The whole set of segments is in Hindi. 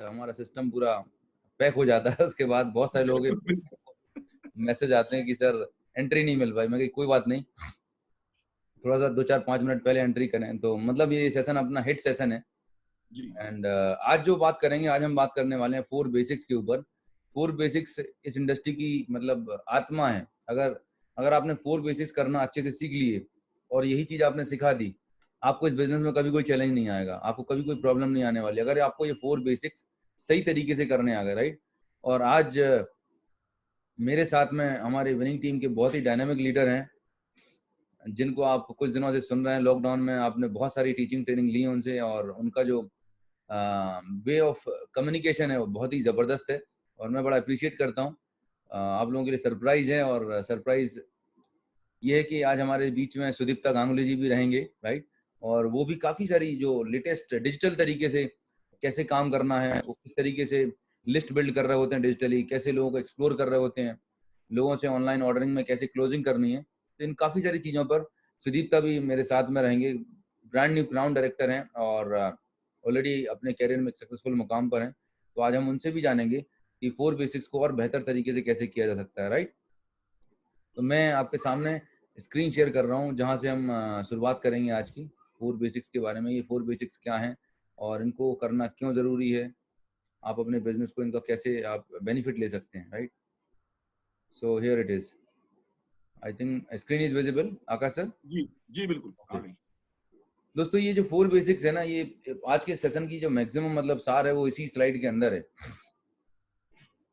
हमारा सिस्टम पूरा पैक हो जाता है। उसके बाद बहुत सारे लोगों के मैसेज आते हैं कि सर एंट्री नहीं मिल पाई। मैं कही कोई बात नहीं, थोड़ा सा 2-4-5 मिनट पहले एंट्री करें। तो मतलब ये सेशन अपना हिट सेशन है। जी एंड आज जो बात करेंगे, आज हम बात करने वाले हैं 4 बेसिक्स के ऊपर। 4 बेसिक्स इस इंडस्ट्री की मतलब आत्मा है। अगर अगर आपने 4 बेसिक्स करना अच्छे से सीख लिए और यही चीज आपने सिखा दी, आपको इस बिजनेस में कभी कोई चैलेंज नहीं आएगा, आपको कभी कोई प्रॉब्लम नहीं आने वाली अगर आपको ये 4 बेसिक्स सही तरीके से करने आ गए, राइट। और आज मेरे साथ में हमारे विनिंग टीम के बहुत ही डायनामिक लीडर हैं, जिनको आप कुछ दिनों से सुन रहे हैं। लॉकडाउन में आपने बहुत सारी टीचिंग ट्रेनिंग ली उनसे, और उनका जो वे ऑफ कम्युनिकेशन है वो बहुत ही ज़बरदस्त है, और मैं बड़ा अप्रिशिएट करता हूँ। आप लोगों के लिए सरप्राइज है, और सरप्राइज ये है कि आज हमारे बीच में सुदीप्ता गांगुली जी भी रहेंगे, राइट। और वो भी काफ़ी सारी जो लेटेस्ट डिजिटल तरीके से कैसे काम करना है, वो किस तरीके से लिस्ट बिल्ड कर रहे होते हैं डिजिटली, कैसे लोगों को एक्सप्लोर कर रहे होते हैं, लोगों से ऑनलाइन ऑर्डरिंग में कैसे क्लोजिंग करनी है। तो इन काफ़ी सारी चीज़ों पर सुदीप्ता भी मेरे साथ में रहेंगे। ब्रांड न्यू क्राउन डायरेक्टर हैं और ऑलरेडी अपने कैरियर में एक सक्सेसफुल मुकाम पर हैं। तो आज हम उनसे भी जानेंगे कि 4 बेसिक्स को और बेहतर तरीके से कैसे किया जा सकता है, राइट। तो मैं आपके सामने स्क्रीन शेयर कर रहा हूँ, जहाँ से हम शुरुआत करेंगे आज की 4 बेसिक्स के बारे में। ये 4 बेसिक्स क्या हैं और इनको करना क्यों ज़रूरी है, आप अपने बिजनेस को इनका कैसे आप बेनिफिट ले सकते हैं, right. So here it is. I think screen is visible, Akash sir. जी जी बिल्कुल आ ओके गई। दोस्तों, ये जो 4 बेसिक्स है ना, ये आज के सेशन की जो मैक्सिमम मतलब सार है वो इसी स्लाइड के अंदर है।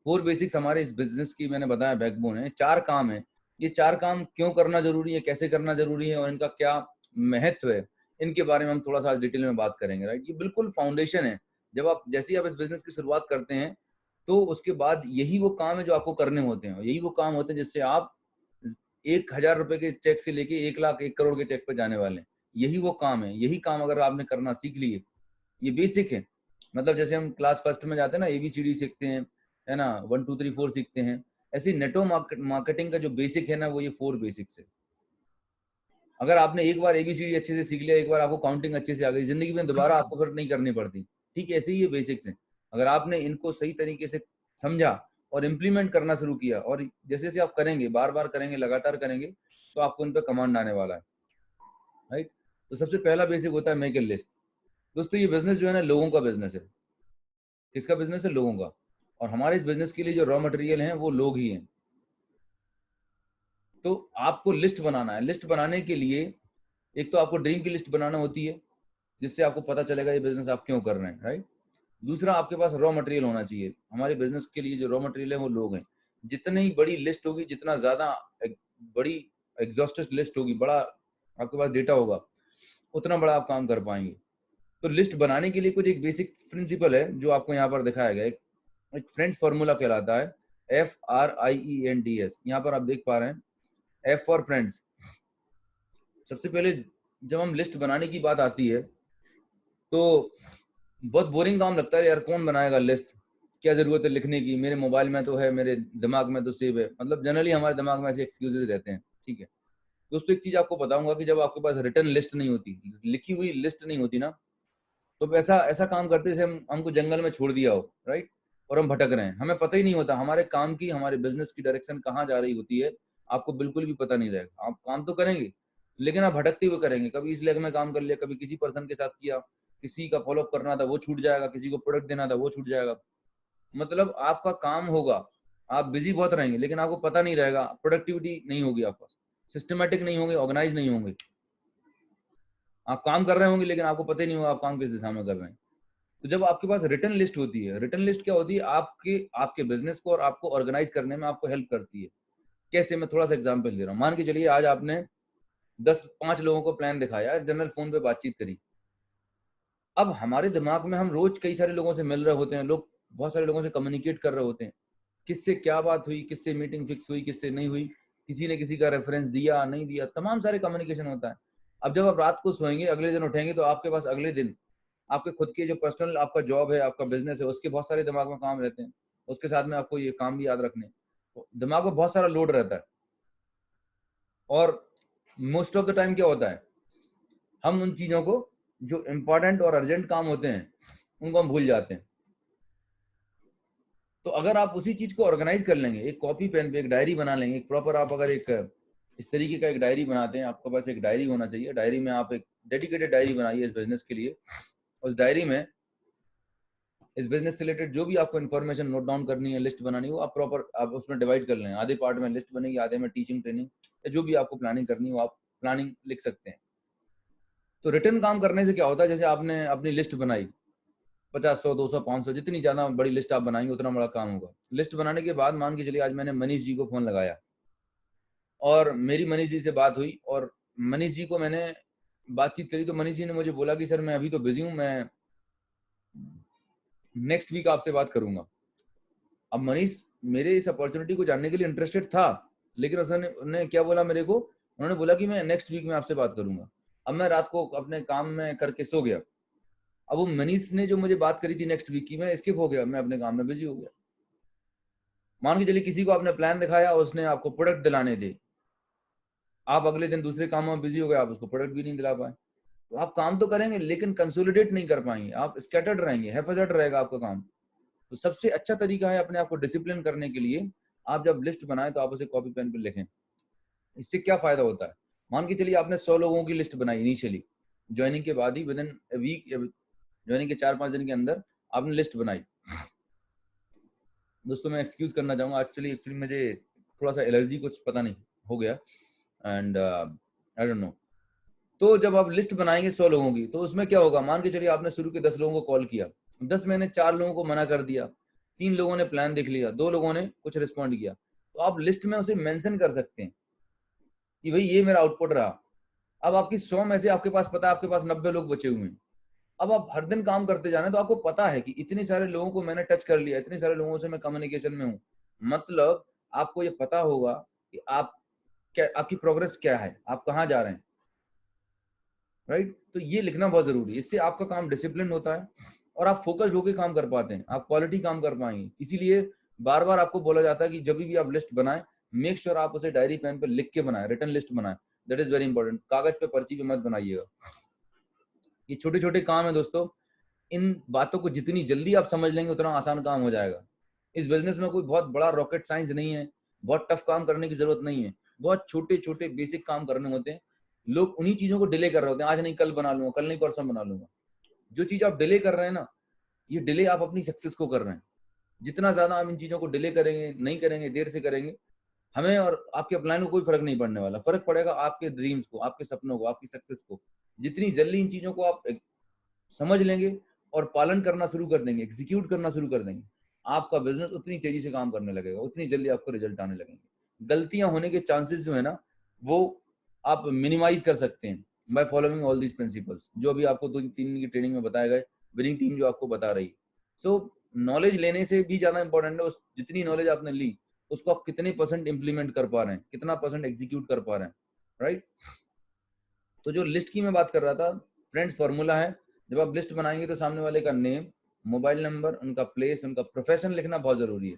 4 बेसिक्स हमारे इस बिजनेस की, मैंने बताया, बैकबोन है। 4 काम है। ये 4 काम क्यों करना जरूरी है, कैसे करना जरूरी है, और इनका क्या महत्व है, इनके बारे में हम थोड़ा सा आज डिटेल में बात करेंगे, राइट। ये बिल्कुल फाउंडेशन है। जब आप जैसे ही आप इस बिजनेस की शुरुआत करते हैं, तो उसके बाद यही वो काम है जो आपको करने होते हैं, और यही वो काम होते हैं जिससे आप 1,000 रुपए के चेक से लेके 1 लाख 1 करोड़ के चेक पे जाने वाले हैं। यही वो काम है। यही काम अगर आपने करना सीख लिए, ये बेसिक है। मतलब जैसे हम क्लास फर्स्ट में जाते हैं ना, ABCD सीखते हैं, है ना, 1 2 3 4 सीखते हैं। ऐसे नेटवर्क मार्केटिंग का जो बेसिक है ना, वो ये 4 बेसिक्स है। अगर आपने एक बार ABCD अच्छे से सीख लिया, एक बार आपको काउंटिंग अच्छे से आ गई, जिंदगी में दोबारा आपको फिर नहीं करनी पड़ती। ठीक ऐसे ही ये बेसिक्स हैं। अगर आपने इनको सही तरीके से समझा और इम्प्लीमेंट करना शुरू किया, और जैसे जैसे आप करेंगे, बार बार करेंगे, लगातार करेंगे, तो आपको इन पर कमांड आने वाला है, राइट। तो सबसे पहला बेसिक होता है मेक ए लिस्ट। दोस्तों, ये बिजनेस जो है ना, लोगों का बिजनेस है। किसका बिजनेस है? लोगों का। और हमारे इस बिजनेस के लिए जो रॉ मटेरियल है वो लोग ही हैं। तो आपको लिस्ट बनाना है। लिस्ट बनाने के लिए एक तो आपको ड्रीम की लिस्ट बनाना होती है, जिससे आपको पता चलेगा ये बिजनेस आप क्यों कर रहे हैं, राइट। दूसरा, आपके पास रॉ मटेरियल होना चाहिए। हमारे बिजनेस के लिए जो रॉ मटेरियल है वो लोग हैं। जितनी बड़ी लिस्ट होगी, जितना ज्यादा बड़ी एग्जॉस्टिव लिस्ट होगी, बड़ा आपके पास डेटा होगा, उतना बड़ा आप काम कर पाएंगे। तो लिस्ट बनाने के लिए कुछ एक बेसिक प्रिंसिपल है जो आपको यहाँ पर दिखाया गया है। एक फ्रेंड्स फार्मूला कहलाता है, FRIENDS। यहाँ पर आप देख पा रहे हैं, F फॉर फ्रेंड्स। सबसे पहले जब हम लिस्ट बनाने की बात आती है, तो बहुत बोरिंग काम लगता है यार, कौन बनाएगा लिस्ट, क्या जरूरत है लिखने की, मेरे मोबाइल में तो है, मेरे दिमाग में तो सेव है। मतलब जनरली हमारे दिमाग में ऐसे एक्सक्यूजेस रहते हैं, ठीक है। दोस्तों, एक चीज आपको बताऊंगा कि जब आपके पास रिटर्न लिस्ट नहीं होती, लिखी हुई लिस्ट नहीं होती ना, तो ऐसा ऐसा काम करते जैसे हमको जंगल में छोड़ दिया हो, राइट। और हम भटक रहे हैं, हमें पता ही नहीं होता हमारे काम की, हमारे बिजनेस की डायरेक्शन कहाँ जा रही होती है। आपको बिल्कुल भी पता नहीं रहेगा। आप काम तो करेंगे, लेकिन आप भटकते हुए करेंगे। कभी इस लेग में काम कर लिया, कभी किसी पर्सन के साथ किया, किसी का फॉलोअप करना था वो छूट जाएगा, किसी को प्रोडक्ट देना था वो छूट जाएगा। मतलब आपका काम होगा, आप बिजी बहुत रहेंगे, लेकिन आपको पता नहीं रहेगा, प्रोडक्टिविटी नहीं होगी, आपका सिस्टमेटिक नहीं होंगे, ऑर्गेनाइज नहीं होंगे। आप काम कर रहे होंगे, लेकिन आपको पता ही नहीं होगा आप काम किस दिशा में कर रहे हैं। तो जब आपके पास रिटर्न लिस्ट होती है, रिटर्न लिस्ट क्या होती है? आपके आपके बिजनेस को और आपको ऑर्गेनाइज करने में आपको हेल्प करती है। कैसे? मैं थोड़ा सा एग्जांपल दे रहा हूँ। मान के चलिए आज आपने 5 लोगों को प्लान दिखाया, जनरल फोन पे बातचीत करी। अब हमारे दिमाग में हम रोज कई सारे लोगों से मिल रहे होते हैं, लोग बहुत सारे लोगों से कम्युनिकेट कर रहे होते हैं, किससे क्या बात हुई, किससे मीटिंग फिक्स हुई, किससे नहीं हुई, किसी ने किसी का रेफरेंस दिया नहीं दिया, तमाम सारे कम्युनिकेशन होता है। अब जब आप रात को सोएंगे, अगले दिन उठेंगे, तो आपके पास अगले दिन आपके खुद के जो पर्सनल आपका जॉब है, आपका बिजनेस है, उसके बहुत सारे दिमाग में काम रहते हैं। उसके साथ में आपको ये काम भी याद रखने, तो दिमाग में बहुत सारा लोड रहता है। और मोस्ट ऑफ द टाइम क्या होता है, हम उन चीजों को, जो इम्पोर्टेंट और अर्जेंट काम होते हैं, उनको हम भूल जाते हैं। तो अगर आप उसी चीज को ऑर्गेनाइज कर लेंगे, एक कॉपी पेन पे एक डायरी बना लेंगे, एक प्रॉपर आप अगर एक इस तरीके का एक डायरी बनाते हैं, आपके पास एक डायरी होना चाहिए, डायरी में आप एक डेडिकेटेड डायरी बनाइए इस बिजनेस के लिए। उस डायरी में इस बिजनेस से रिलेटेड जो भी आपको इन्फॉर्मेशन नोट डाउन करनी है, लिस्ट बनानी है, वो आप प्रॉपर आप उसमें डिवाइड कर लें। आधे पार्ट में लिस्ट बनेगी, आधे में टीचिंग ट्रेनिंग, या जो भी आपको प्लानिंग करनी है वो आप प्लानिंग लिख सकते हैं। तो रिटर्न काम करने से क्या होता है, जैसे आपने अपनी लिस्ट बनाई 50, 100, 200, 500, जितनी ज्यादा बड़ी लिस्ट आप बनाएंगे उतना बड़ा काम होगा। लिस्ट बनाने के बाद मान के चलिए आज मैंने मनीष जी को फोन लगाया और मेरी मनीष जी से बात हुई और मनीष जी को मैंने बातचीत करी, तो मनीष जी ने मुझे बोला कि सर मैं अभी तो बिजी हूँ, मैं नेक्स्ट वीक आपसे बात करूंगा। अब मनीष मेरे इस अपॉर्चुनिटी को जानने के लिए इंटरेस्टेड था, लेकिन उसने क्या बोला मेरे को, उन्होंने बोला कि मैं नेक्स्ट वीक में आपसे बात करूंगा। अब मैं रात को अपने काम में करके सो गया। अब वो मनीष ने जो मुझे बात करी थी नेक्स्ट वीक की, मैं स्किप हो गया, मैं अपने काम में बिजी हो गया। मान के चलिए किसी को आपने प्लान दिखाया, उसने आपको प्रोडक्ट दिलाने थे, आप अगले दिन दूसरे कामों में बिजी हो गए, आप उसको प्रोडक्ट भी नहीं दिला पाए। तो आप काम तो करेंगे लेकिन कंसोलिडेट नहीं कर पाएंगे, आप स्कैटर्ड रहेंगे, हैफेजर्ड रहेगा आपका काम। तो सबसे अच्छा तरीका है अपने आप को डिसिप्लिन करने के लिए, आप जब लिस्ट बनाएं तो आप उसे कॉपी पेन पर लिखें। इससे क्या फायदा होता है, मान के चलिए आपने 100 लोगों की लिस्ट बनाई इनिशियली, ज्वाइनिंग के बाद ही, विद इन वीक, ज्वाइनिंग के 4-5 दिन के अंदर आपने लिस्ट बनाई। दोस्तों मैं एक्सक्यूज करना चाहूंगा, एक्चुअली मुझे थोड़ा सा एलर्जी कुछ पता नहीं हो गया, एंड आई डोंट नो। तो जब आप लिस्ट बनाएंगे 100 लोगों की, तो उसमें क्या होगा, मान के चलिए आपने शुरू के 10 लोगों को कॉल किया, 10 में ने 4 लोगों को मना कर दिया, 3 लोगों ने प्लान देख लिया, 2 लोगों ने कुछ रिस्पॉन्ड किया, तो आप लिस्ट में उसे मेंशन कर सकते हैं कि भाई ये मेरा आउटपुट रहा। अब आपकी 100 में से आपके पास पता है आपके पास 90 लोग बचे हुए हैं। अब आप हर दिन काम करते जाना, तो आपको पता है कि इतने सारे लोगों को मैंने टच कर लिया, इतने सारे लोगों से मैं कम्युनिकेशन में हूँ, मतलब आपको ये पता होगा कि आप क्या, आपकी प्रोग्रेस क्या है, आप कहाँ जा रहे हैं, राइट। तो ये लिखना बहुत जरूरी है, इससे आपका काम डिसिप्लिन होता है और आप फोकस्ड होकर काम कर पाते हैं, आप क्वालिटी काम कर पाएंगे। इसीलिए बार बार आपको बोला जाता है कि जब भी आप लिस्ट बनाएं, मेक श्योर आप उसे डायरी पेन पे लिख के बनाएं, रिटन लिस्ट बनाएं, दैट इज वेरी इंपॉर्टेंट। कागज पे पर्ची पे मत बनाइएगा। ये छोटे छोटे काम है दोस्तों, इन बातों को जितनी जल्दी आप समझ लेंगे उतना आसान काम हो जाएगा। इस बिजनेस में कोई बहुत बड़ा रॉकेट साइंस नहीं है, बहुत टफ काम करने की जरूरत नहीं है, बहुत छोटे छोटे बेसिक काम करने होते हैं। लोग उन्हीं चीजों को डिले कर रहे होते हैं, आज नहीं कल बना लूंगा, कल नहीं परसों बना लूंगा। जो चीज आप डिले कर रहे हैं ना, ये डिले आप अपनी सक्सेस को कर रहे हैं। जितना ज्यादा हम इन चीजों को डिले करेंगे, नहीं करेंगे, देर से करेंगे, हमें और आपके अपलाइन को कोई फर्क नहीं पड़ने वाला। फर्क पड़ेगा आपके ड्रीम्स को, आपके सपनों को, आपकी सक्सेस को। जितनी जल्दी इन चीजों को आप समझ लेंगे और पालन करना शुरू कर देंगे, एग्जीक्यूट करना शुरू कर देंगे, आपका बिजनेस उतनी तेजी से काम करने लगेगा, उतनी जल्दी आपको रिजल्ट आने लगेंगे। गलतियां होने के चांसेस जो है ना, वो आप मिनिमाइज कर सकते हैं by following all these principles, जो अभी आपको 2-3 की ट्रेनिंग में बताया गया, विनिंग टीम जो आपको बता रही। सो नॉलेज लेने से भी ज्यादा इंपॉर्टेंट है उस जितनी नॉलेज आपने ली उसको आप कितने % इंप्लीमेंट कर पा रहे हैं, कितना % एग्जीक्यूट कर पा रहे हैं, राइट। तो जो लिस्ट की मैं बात कर रहा था फ्रेंड्स, फॉर्मूला है, जब आप लिस्ट बनाएंगे तो सामने वाले का नेम, मोबाइल नंबर, उनका प्लेस, उनका प्रोफेशन लिखना बहुत जरूरी है।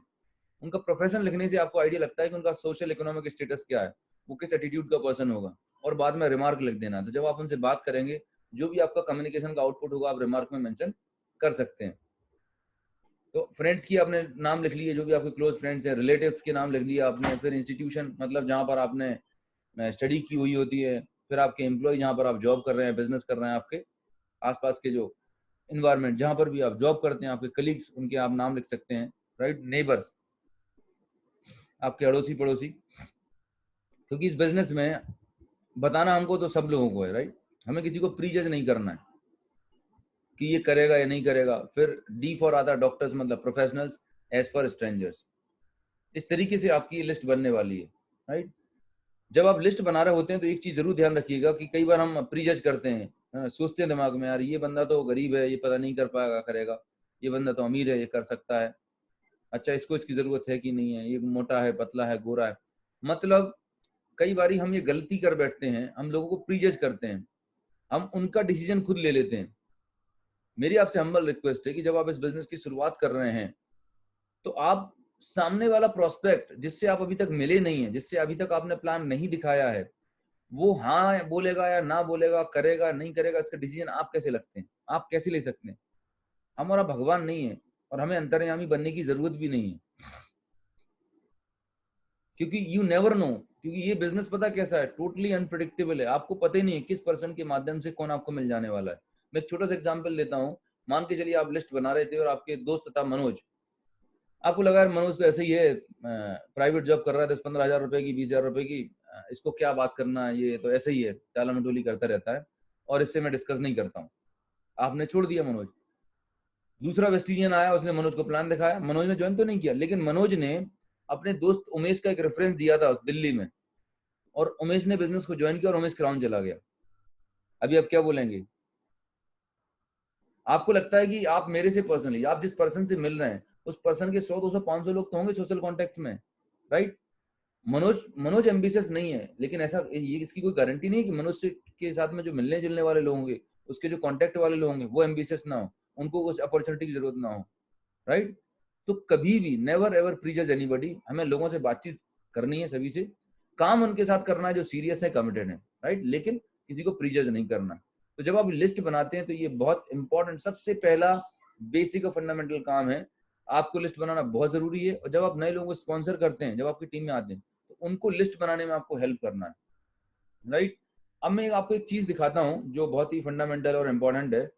उनका प्रोफेशन लिखने से आपको आइडिया लगता है कि उनका सोशल इकोनॉमिक स्टेटस क्या है, वो किस एटीट्यूड का पर्सन होगा, और बाद में रिमार्क लिख देना। तो जब आप उनसे बात करेंगे, जो भी आपका कम्युनिकेशन का आउटपुट होगा आप रिमार्क में मेंशन कर सकते हैं। तो फ्रेंड्स की आपने नाम लिख लिए, जो भी आपके क्लोज फ्रेंड्स हैं, रिलेटिव्स के नाम लिख लिया आपने, फिर इंस्टीट्यूशन मतलब जहाँ पर आपने स्टडी की हुई होती है, फिर आपके एम्प्लॉय जहाँ पर आप जॉब कर रहे हैं, बिजनेस कर रहे हैं, आपके आसपास के जो इन्वायरमेंट जहाँ पर भी आप जॉब करते हैं, आपके कलीग्स, उनके आप नाम लिख सकते हैं, राइट। नेबर्स, आपके अड़ोसी पड़ोसी, क्योंकि इस बिजनेस में बताना हमको तो सब लोगों को है, राइट। हमें किसी को प्री जज नहीं करना है कि ये करेगा या नहीं करेगा। फिर डी फॉर आता है डॉक्टर्स, मतलब प्रोफेशनल्स, एज फॉर स्ट्रेंजर्स। इस तरीके से आपकी ये लिस्ट बनने वाली है, राइट। जब आप लिस्ट बना रहे होते हैं तो एक चीज जरूर ध्यान रखिएगा कि कई बार हम प्री जज करते हैं, सोचते हैं दिमाग में, यार ये बंदा तो गरीब है, ये पता नहीं कर पाएगा, करेगा, ये बंदा तो अमीर है, ये कर सकता है, अच्छा इसको इसकी जरूरत है कि नहीं है, ये मोटा है, पतला है, गोरा है। मतलब कई बारी हम ये गलती कर बैठते हैं, हम लोगों को प्री जज करते हैं, हम उनका डिसीजन खुद ले लेते हैं। मेरी आपसे हम्बल रिक्वेस्ट है कि जब आप इस बिजनेस की शुरुआत कर रहे हैं तो आप सामने वाला प्रोस्पेक्ट जिससे आप अभी तक मिले नहीं है, जिससे अभी तक आपने प्लान नहीं दिखाया है, वो हाँ बोलेगा या ना बोलेगा, करेगा नहीं करेगा, इसका डिसीजन आप कैसे लगते हैं, आप कैसे ले सकते हैं। हमारा भगवान नहीं है और हमें अंतर्यामी बनने की जरूरत भी नहीं है, क्योंकि यू नेवर नो, क्योंकि ये बिजनेस पता कैसा है, टोटली अनप्रिडिक्टेबल है। आपको पता ही नहीं है किस पर्सन के माध्यम से कौन आपको मिल जाने वाला है। मैं एक छोटा सा एग्जांपल देता हूँ। मान के चलिए आप लिस्ट बना रहे थे और आपके दोस्त था मनोज, आपको लगा मनोज तो ऐसे ही है, प्राइवेट जॉब कर रहा है 10-15 हजार रुपए की, 20 हजार रुपए की, इसको क्या बात करना है, ये तो ऐसे ही है, टाला मटोली करता रहता है और इससे मैं डिस्कस नहीं करता हूँ। आपने छोड़ दिया मनोज। दूसरा वेस्टिजियन आया, उसने मनोज को प्लान दिखाया, मनोज ने ज्वाइन तो नहीं किया, लेकिन मनोज ने अपने दोस्त उमेश का एक रेफरेंस दिया था दिल्ली में, और उमेश ने बिजनेस को ज्वाइन किया और उमेश क्राउन चला गया। अभी आप क्या बोलेंगे? आपको लगता है कि आप मेरे से पर्सनली, आप जिस पर्सन से मिल रहे हैं उस पर्सन के 100, 200, 500 लोग तो होंगे सोशल कॉन्टेक्ट में, राइट? मनोज एम्बिशियस नहीं है, लेकिन ऐसा ये इसकी कोई गारंटी नहीं है कि मनोज से के साथ में जो मिलने जुलने वाले लोग होंगे, उसके जो कॉन्टेक्ट वाले लोग होंगे, वो एम्बिशियस ना हो, उनको कुछ अपॉर्चुनिटी की जरूरत ना हो, राइट? तो कभी भी नेवर एवर प्रीजज एनीबॉडी। हमें लोगों से बातचीत करनी है, सभी से काम उनके साथ करना है जो सीरियस है, कमिटेड है, राइट? लेकिन किसी को प्रीजज नहीं करना। तो जब आप लिस्ट बनाते हैं तो ये बहुत इंपॉर्टेंट, सबसे पहला बेसिक और फंडामेंटल काम है। आपको लिस्ट बनाना बहुत जरूरी है। और जब आप नए लोगों को स्पॉन्सर करते हैं, जब आपकी टीम में आते हैं, तो उनको लिस्ट बनाने में आपको हेल्प करना है, राइट? अब मैं आपको एक चीज दिखाता हूं जो बहुत ही फंडामेंटल और इम्पोर्टेंट है।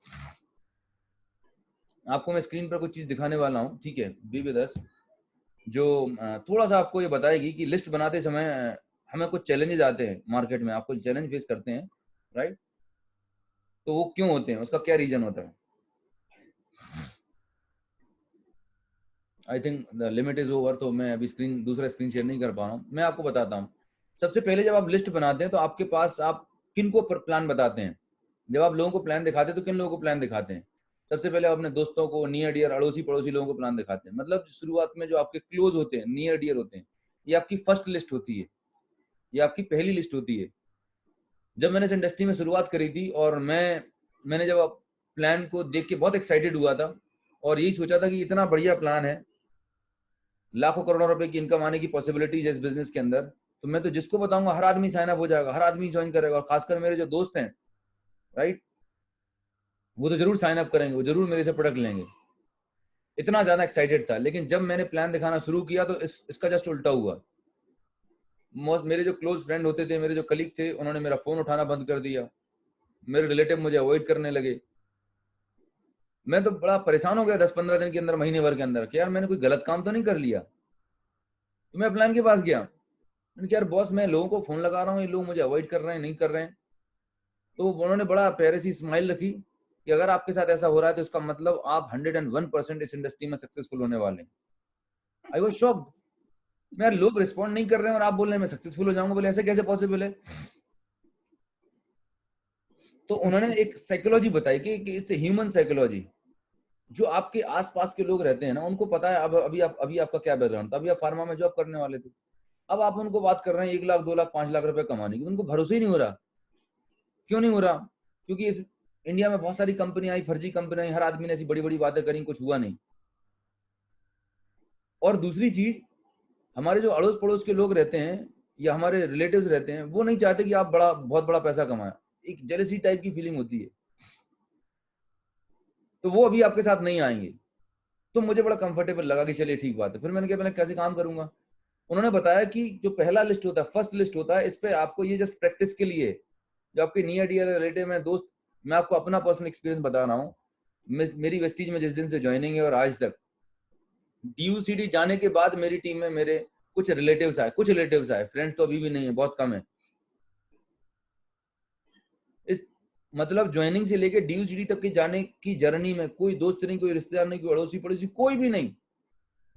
आपको मैं स्क्रीन पर कुछ चीज दिखाने वाला हूं, ठीक है? बी विद अस, जो थोड़ा सा आपको ये बताएगी कि लिस्ट बनाते समय हमें कुछ चैलेंजेस आते हैं मार्केट में, आपको चैलेंज फेस करते हैं, राइट? तो वो क्यों होते हैं, उसका क्या रीजन होता है? I think the limit is over, तो मैं अभी दूसरा स्क्रीन शेयर नहीं कर पा रहा हूँ। मैं आपको बताता हूँ। सबसे पहले जब आप लिस्ट बनाते हैं तो आपके पास, आप किन को प्लान बताते हैं? जब आप लोगों को प्लान दिखाते हैं तो किन लोगों को प्लान दिखाते हैं? सबसे पहले आप अपने दोस्तों को, नियर डियर, अड़ोसी पड़ोसी लोगों को प्लान दिखाते हैं। मतलब शुरुआत में जो आपके क्लोज होते हैं, नियर डियर होते हैं, ये आपकी फर्स्ट लिस्ट होती है, ये आपकी पहली लिस्ट होती है। जब मैंने इस इंडस्ट्री में शुरुआत करी थी और मैंने जब प्लान को देख के बहुत एक्साइटेड हुआ था और यही सोचा था कि इतना बढ़िया प्लान है, लाखों करोड़ों रुपए की इनकम आने की पॉसिबिलिटीज है इस बिजनेस के अंदर, तो मैं तो जिसको बताऊंगा हर आदमी साइन अप हो जाएगा, हर आदमी ज्वाइन करेगा, और खासकर मेरे जो दोस्त हैं, राइट, वो तो जरूर साइन अप करेंगे, वो जरूर मेरे से प्रोडक्ट लेंगे। इतना ज्यादा एक्साइटेड था। लेकिन जब मैंने प्लान दिखाना शुरू किया तो इसका जस्ट उल्टा हुआ। मेरे जो क्लोज फ्रेंड होते थे, मेरे जो कलीग थे, उन्होंने मेरा फोन उठाना बंद कर दिया, मेरे रिलेटिव मुझे अवॉइड करने लगे। मैं तो बड़ा परेशान हो गया 10-15 दिन के अंदर, महीने भर के अंदर, कि यार मैंने कोई गलत काम तो नहीं कर लिया। तो मैं प्लान के पास गया, मैंने कहा यार बॉस, मैं लोगों को फोन लगा रहा हूँ, ये लोग मुझे अवॉइड कर रहे हैं, नहीं कर रहे हैं। तो उन्होंने बड़ा प्यारी सी स्माइल रखी कि अगर आपके साथ ऐसा हो रहा है तो इसका मतलब आप 101% इस इंडस्ट्री में सक्सेसफुल होने वाले हैं। I was shocked. मैं, लोग रिस्पॉन्ड नहीं कर रहे हैं और आप बोल रहे हैं मैं सक्सेसफुल हो जाऊंगा, बोले ऐसे कैसे पॉसिबल है? तो उन्होंने एक साइकोलॉजी बताई कि इट्स ह्यूमन साइकोलॉजी। जो आपके आसपास के लोग रहते हैं ना, उनको पता है अब अभी आपका क्या बैकग्राउंड था, अभी आप फार्मा में जॉब करने वाले थे, अब आप उनको बात कर रहे हैं 1 लाख, 2 लाख, 5 लाख रुपए कमाने की, उनको भरोसा ही नहीं हो रहा। क्यों नहीं हो रहा? क्योंकि इस इंडिया में बहुत सारी कंपनी आई, फर्जी कंपनी आई, हर आदमी ने ऐसी बड़ी बड़ी बातें करी, कुछ हुआ नहीं। और दूसरी चीज, हमारे जो अड़ोस पड़ोस के लोग रहते हैं या हमारे रिलेटिव्स रहते हैं, वो नहीं चाहते कि आप बहुत बड़ा पैसा कमाए। एक जेलसी टाइप की फीलिंग होती है, तो वो अभी आपके साथ नहीं आएंगे। तो मुझे बड़ा कंफर्टेबल लगा कि चलिए ठीक बात है। फिर मैंने कहा मैं कैसे काम करूंगा। उन्होंने बताया कि जो पहला लिस्ट होता है, फर्स्ट लिस्ट होता है, इस पे आपको ये जस्ट प्रैक्टिस के लिए, जो आपके नियर डियर रिलेटिव में दोस्त, मैं आपको अपना पर्सनल एक्सपीरियंस बता रहा हूँ। मेरी वेस्टीज में जिस दिन से ज्वाइनिंग है और आज तक, DUCD जाने के बाद मेरी टीम में मेरे कुछ रिलेटिव्स आए, फ्रेंड्स तो अभी भी नहीं है, बहुत कम है। इस मतलब ज्वाइनिंग से लेके DUCD तक के जाने की जर्नी में कोई दोस्त नहीं, कोई रिश्तेदार नहीं, कोई अड़ोसी पड़ोसी, कोई भी नहीं।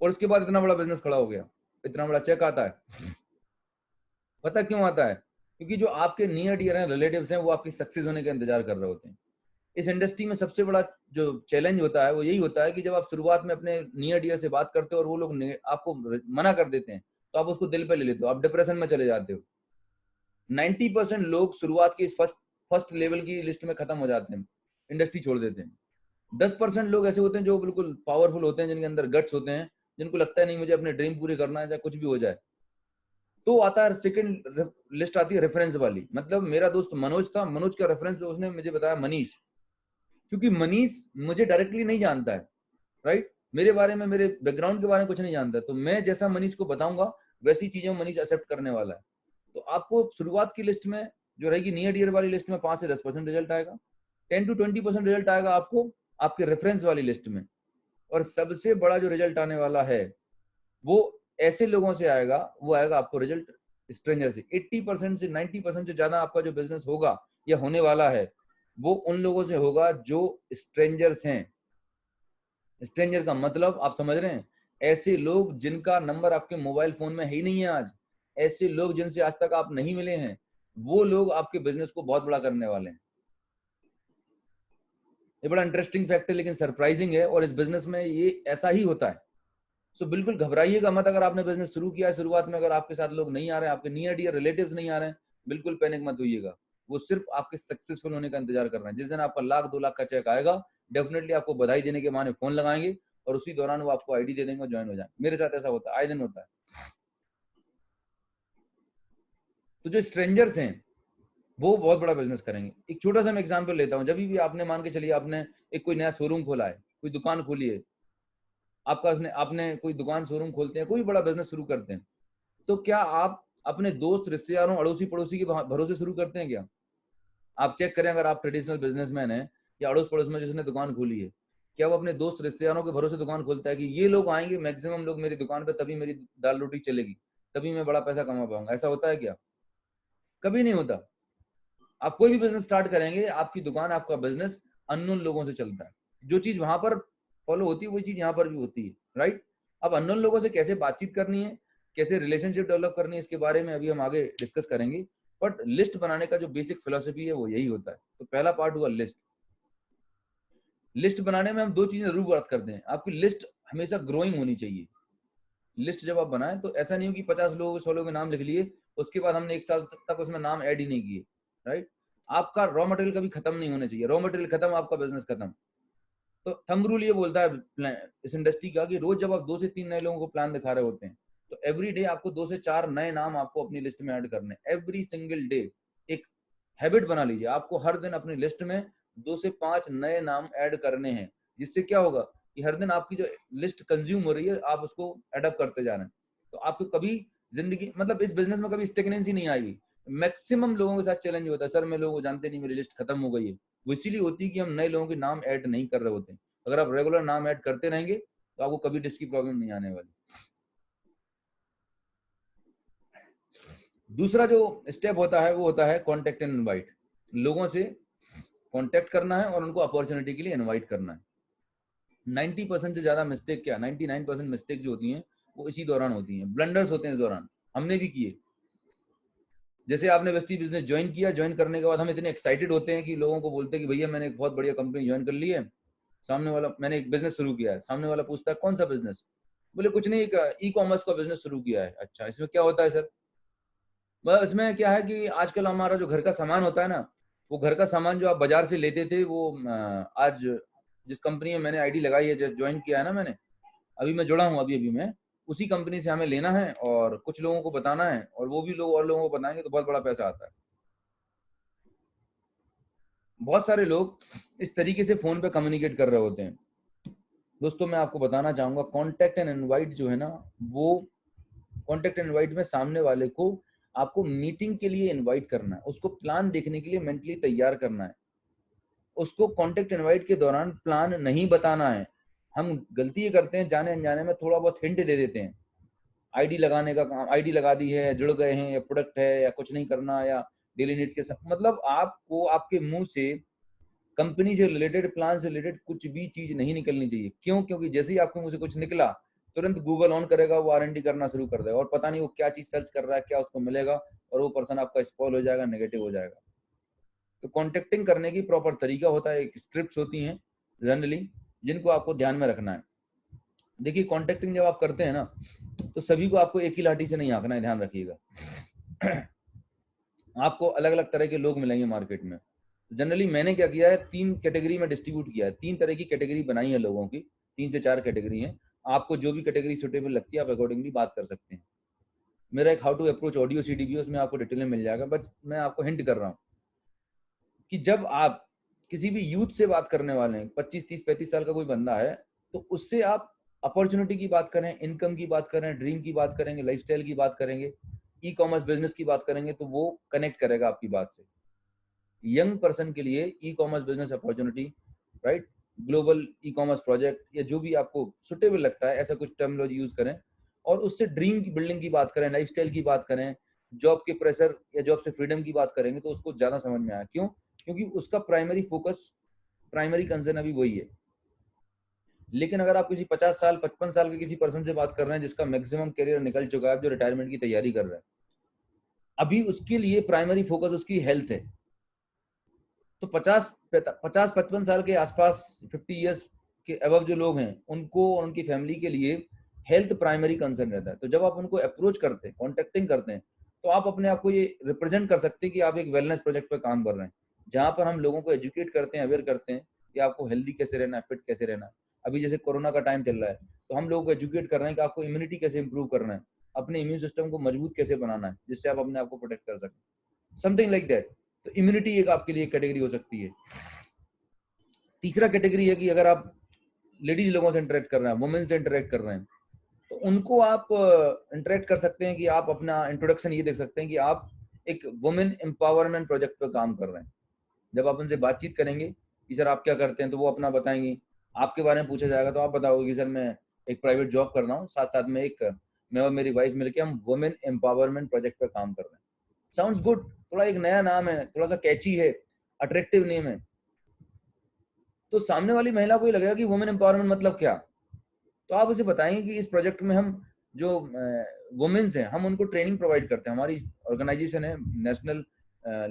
और उसके बाद इतना बड़ा बिजनेस खड़ा हो गया, इतना बड़ा चेक आता है। पता क्यों आता है? क्योंकि जो आपके नियर डियर हैं, रिलेटिव्स हैं, वो आपकी सक्सेस होने का इंतजार कर रहे होते हैं। इस इंडस्ट्री में सबसे बड़ा जो चैलेंज होता है वो यही होता है कि जब आप शुरुआत में अपने नियर डियर से बात करते हो और वो लोग आपको मना कर देते हैं, तो आप उसको दिल पे ले लेते हो, आप डिप्रेशन में चले जाते हो। 90% लोग शुरुआत की इस फर्स्ट लेवल की लिस्ट में खत्म हो जाते हैं, इंडस्ट्री छोड़ देते हैं। 10% लोग ऐसे होते हैं जो बिल्कुल पावरफुल होते हैं, जिनके अंदर गट्स होते हैं, जिनको लगता है नहीं मुझे अपने ड्रीम पूरी करना है, चाहे कुछ भी हो जाए। तो आता है सेकंड लिस्ट, आती है रेफरेंस वाली। मतलब मेरा दोस्त मनोज था, मनोज का रेफरेंस उसने मुझे बताया मनीष, क्योंकि मनीष मुझे डायरेक्टली नहीं जानता है, राइट? मेरे बारे में, मेरे बैकग्राउंड के बारे में कुछ नहीं जानता, तो मैं जैसा मनीष को बताऊंगा वैसी चीजें मनीष एक्सेप्ट करने वाला है। तो आपको शुरुआत की लिस्ट में जो रहेगी, नियर ईयर वाली लिस्ट में 5 से 10% रिजल्ट आएगा, 10 to 20% रिजल्ट आएगा आपको आपके रेफरेंस वाली लिस्ट में। और सबसे बड़ा जो रिजल्ट आने वाला है वो ऐसे लोगों से आएगा, वो आएगा आपको रिजल्ट स्ट्रेंजर से। 80% से 90% से ज्यादा आपका जो बिजनेस होगा या होने वाला है वो उन लोगों से होगा जो स्ट्रेंजर्स हैं। स्ट्रेंजर का मतलब आप समझ रहे हैं, ऐसे लोग जिनका नंबर आपके मोबाइल फोन में ही नहीं है आज, ऐसे लोग जिनसे आज तक आप नहीं मिले हैं, वो लोग आपके बिजनेस को बहुत बड़ा करने वाले हैं। ये बड़ा इंटरेस्टिंग फैक्ट है लेकिन सरप्राइजिंग है, और इस बिजनेस में ये ऐसा ही होता है। सो बिल्कुल घबराइएगा मत अगर आपने बिजनेस शुरू किया है, शुरुआत में अगर आपके साथ लोग नहीं आ रहे हैं, आपके नियर डियर रिलेटिव्स नहीं आ रहे हैं, बिल्कुल पैनिक मत होइएगा। वो सिर्फ आपके सक्सेसफुल होने का इंतजार कर रहे हैं। जिस दिन आपका 1 लाख 2 लाख का चेक आएगा, डेफिनेटली आपको बधाई देने के बहाने फोन लगाएंगे और उसी दौरान वो आपको आईडी दे देंगे और ज्वाइन हो जाए। मेरे साथ ऐसा होता है, आए दिन होता है। तो जो स्ट्रेंजर्स हैं वो बहुत बड़ा बिजनेस करेंगे। एक छोटा सा मैं एग्जांपल लेता हूँ। जब भी आपने मान के चलिए आपने एक कोई नया शोरूम खोला है, कोई दुकान खोली है आपका, आपने कोई दुकान शोरूम खोलते हैं, कोई बड़ा बिजनेस शुरू करते हैं, तो क्या आप अपने दोस्त रिश्तेदारों अड़ोसी पड़ोसी के भरोसे शुरू करते हैं क्या? आप चेक करें, अगर आप ट्रेडिशनल बिजनेसमैन हैं या अड़ोस पड़ोस में जिसने दुकान खोली है, क्या वो अपने दोस्त रिश्तेदारों के भरोसे दुकान खोलता है कि ये लोग आएंगे मैक्सिमम लोग मेरी दुकान पे, तभी मेरी दाल रोटी चलेगी, तभी मैं बड़ा पैसा कमा पाऊंगा? ऐसा होता है क्या? कभी नहीं होता। आप कोई भी बिजनेस स्टार्ट करेंगे, आपकी दुकान, आपका बिजनेस अननोन लोगों से चलता है। जो चीज वहां पर फॉलो होती है वही चीज यहाँ पर भी होती है, राइट? अब अननोन लोगों से कैसे बातचीत करनी है, कैसे रिलेशनशिप डेवलप करनी है, इसके बारे में अभी हम आगे डिस्कस करेंगे। बट लिस्ट बनाने का जो बेसिक फिलोसफी है वो यही होता है। तो पहला पार्ट हुआ लिस्ट। लिस्ट बनाने में हम दो चीजें जरूर बात करते हैं। आपकी लिस्ट हमेशा ग्रोइंग होनी चाहिए। लिस्ट जब आप बनाएं तो ऐसा नहीं हो कि 50 लोग 100 लोगों के नाम लिख लिए, उसके बाद हमने 1 साल तक उसमें नाम ऐड ही नहीं किए, राइट? आपका रॉ मटेरियल कभी खत्म नहीं होना चाहिए। रॉ मटेरियल खत्म, आपका बिजनेस खत्म। तो थंब रूल ये बोलता है इस इंडस्ट्री का कि रोज जब आप 2 से 3 नए लोगों को प्लान दिखा रहे होते हैं, तो एवरी डे आपको 2 से 4 नए नाम आपको अपनी लिस्ट में ऐड करने, एवरी सिंगल डे। एक हैबिट बना लीजिए, आपको हर दिन अपनी लिस्ट में 2 से 5 नए नाम ऐड करने हैं। जिससे क्या होगा कि हर दिन आपकी जो लिस्ट कंज्यूम हो रही है, आप उसको एडअप करते जा रहे हैं। तो आपको कभी जिंदगी, मतलब इस बिजनेस में कभी स्टेगनेंसी नहीं आएगी। मैक्सिमम लोगों के साथ चैलेंज होता है, सर मैं लोगों को जानते नहीं, मेरी लिस्ट खत्म हो गई है। वो इसीलिए होती है कि हम नए लोगों के नाम ऐड नहीं कर रहे होते हैं। अगर आप रेगुलर नाम ऐड करते रहेंगे तो आपको कभी लिस्ट की प्रॉब्लम नहीं आने वाली। दूसरा जो स्टेप होता है वो होता है कॉन्टेक्ट एंड इनवाइट। लोगों से कॉन्टेक्ट करना है और उनको अपॉर्चुनिटी के लिए इनवाइट करना है। 90% से ज्यादा मिस्टेक, क्या 99% मिस्टेक जो होती हैं वो इसी दौरान होती हैं, ब्लंडर्स होते हैं इस दौरान। हमने भी किए। जैसे आपने वेस्टी बिजनेस ज्वाइन किया, ज्वाइन करने के बाद हम इतने एक्साइटेड होते हैं कि लोगों को बोलते हैं कि भैया मैंने एक बहुत बढ़िया कंपनी ज्वाइन कर ली है। सामने वाला, मैंने एक बिजनेस शुरू किया है। सामने वाला पूछता है कौन सा बिजनेस? बोले कुछ नहीं, एक ई कॉमर्स का बिजनेस शुरू किया है। अच्छा, इसमें क्या होता है सर? मतलब इसमें क्या है कि आजकल हमारा जो घर का सामान होता है ना, वो घर का सामान जो आप बाजार से लेते थे, वो आज जिस कंपनी में मैंने आईडी लगाई है, जैसे ज्वाइन किया है ना मैंने, अभी मैं जुड़ा हूँ, अभी मैं उसी कंपनी से हमें लेना है और कुछ लोगों को बताना है, और वो भी लोग और लोगों को बताएंगे तो बहुत बड़ा पैसा आता है। बहुत सारे लोग इस तरीके से फोन पे कम्युनिकेट कर रहे होते हैं। दोस्तों मैं आपको बताना चाहूंगा, कॉन्टेक्ट एंड इनवाइट जो है ना, वो कॉन्टेक्ट एंड इनवाइट में सामने वाले को आपको मीटिंग के लिए इनवाइट करना है, उसको प्लान देखने के लिए मेंटली तैयार करना है। उसको कॉन्टेक्ट इनवाइट के दौरान प्लान नहीं बताना है। हम गलती ये करते हैं, जाने अनजाने में थोड़ा बहुत हिंट दे देते हैं। आईडी लगाने का काम, आईडी लगा दी है, जुड़ गए हैं, या प्रोडक्ट है, या कुछ नहीं करना, या डेली नीड्स के साथ, मतलब आपको आपके मुंह से कंपनी से रिलेटेड, प्लान से रिलेटेड कुछ भी चीज नहीं निकलनी चाहिए। क्यों? क्योंकि जैसे ही आपके मुंह से कुछ निकला, तुरंत गूगल ऑन करेगा, वो R&D करना शुरू कर देगा, और पता नहीं वो क्या चीज सर्च कर रहा है, क्या उसको मिलेगा, और वो पर्सन आपका स्पॉइल हो जाएगा, नेगेटिव हो जाएगा। तो कॉन्टेक्टिंग करने की प्रॉपर तरीका होता है, एक स्क्रिप्ट होती हैं जनरली, जिनको आपको ध्यान में रखना है। देखिए, कॉन्टेक्टिंग जब आप करते हैं ना, तो सभी को आपको एक ही लाठी से नहीं हाँकना है, ध्यान रखिएगा। आपको अलग अलग तरह के लोग मिलेंगे मार्केट में। जनरली मैंने क्या किया है, 3 कैटेगरी में डिस्ट्रीब्यूट किया है। 3 तरह की कैटेगरी बनाई है लोगों की, 3 से 4 कैटेगरी है। आपको जो भी कैटेगरी सुटेबल लगती है आप अकॉर्डिंगली बात कर सकते हैं। मेरा एक how to approach audio CD भी है, उसमें आपको डिटेल में मिल जाएगा। बस मैं आपको हिंट कर रहा हूँ कि जब आप किसी भी यूथ से बात करने वाले हैं, 25 30 35 साल का कोई बंदा है, तो उससे आप अपॉर्चुनिटी की बात करें, इनकम की बात करें, ड्रीम की बात करेंगे, लाइफस्टाइल की बात करेंगे, ई कॉमर्स बिजनेस की बात करेंगे, तो वो कनेक्ट करेगा आपकी बात से। यंग पर्सन के लिए e commerce business opportunity, right, global e commerce project या जो भी आपको सुटेबल लगता है, ऐसा कुछ टर्मिनोलॉजी यूज करें। और उससे ड्रीम की बिल्डिंग की बात करें, लाइफस्टाइल की बात करें, जॉब के प्रेशर या जॉब से फ्रीडम की बात करेंगे, तो उसको ज्यादा समझ में आया। क्यों? क्योंकि उसका प्राइमरी फोकस, प्राइमरी कंसर्न अभी वही है। लेकिन अगर आप किसी 50 साल 55 साल के किसी पर्सन से बात कर रहे हैं जिसका मैक्सिमम करियर निकल चुका है, जो रिटायरमेंट की तैयारी कर रहा है, अभी उसके लिए प्राइमरी फोकस उसकी हेल्थ है। तो 50-55 साल के आसपास, 50 इयर्स के अबव जो लोग हैं, उनको और उनकी फैमिली के लिए हेल्थ प्राइमरी कंसर्न रहता है। तो जब आप उनको अप्रोच करते हैं, कॉन्टेक्टिंग करते हैं, तो आप अपने आप को ये रिप्रेजेंट कर सकते हैं कि आप एक वेलनेस प्रोजेक्ट पर काम कर रहे हैं, जहां पर हम लोगों को एजुकेट करते हैं, अवेयर करते हैं कि आपको हेल्दी कैसे रहना है, फिट कैसे रहना है। अभी जैसे कोरोना का टाइम चल रहा है, तो हम लोगों को एजुकेट कर रहे हैं कि आपको इम्यूनिटी कैसे इंप्रूव करना है, अपने इम्यून सिस्टम को मजबूत कैसे बनाना है, जिससे आप अपने आप को प्रोटेक्ट कर सकें, समथिंग लाइक दैट। तो इम्यूनिटी एक आपके लिए कैटेगरी हो सकती है। तीसरा कैटेगरी है कि अगर आप लेडीज लोगों से इंटरेक्ट कर रहे हैं, वुमेन से इंटरेक्ट कर रहे हैं, तो उनको आप इंटरेक्ट कर सकते हैं कि आप अपना इंट्रोडक्शन ये देख सकते हैं कि आप एक वुमेन एम्पावरमेंट प्रोजेक्ट पर काम कर रहे हैं। जब आप उनसे बातचीत करेंगे कि सर आप क्या करते हैं, तो वो अपना बताएंगी। आपके बारे में पूछा जाएगा तो आप बताओगे कि सर मैं एक प्राइवेट जॉब कर रहा हूँ, साथ साथ में एक मैं और मेरी वाइफ मिलकर हम वुमेन एम्पावरमेंट प्रोजेक्ट पर काम कर रहे हैं। साउंड्स गुड, थोड़ा एक नया नाम है, थोड़ा सा कैची है, अट्रैक्टिव नेम है। तो सामने वाली महिला को ये लगेगा कि वुमेन एम्पावरमेंट मतलब क्या। तो आप उसे बताएंगे कि इस प्रोजेक्ट में हम जो वुमेन्स हैं, हम उनको ट्रेनिंग प्रोवाइड करते हैं। हमारी ऑर्गेनाइजेशन है, नेशनल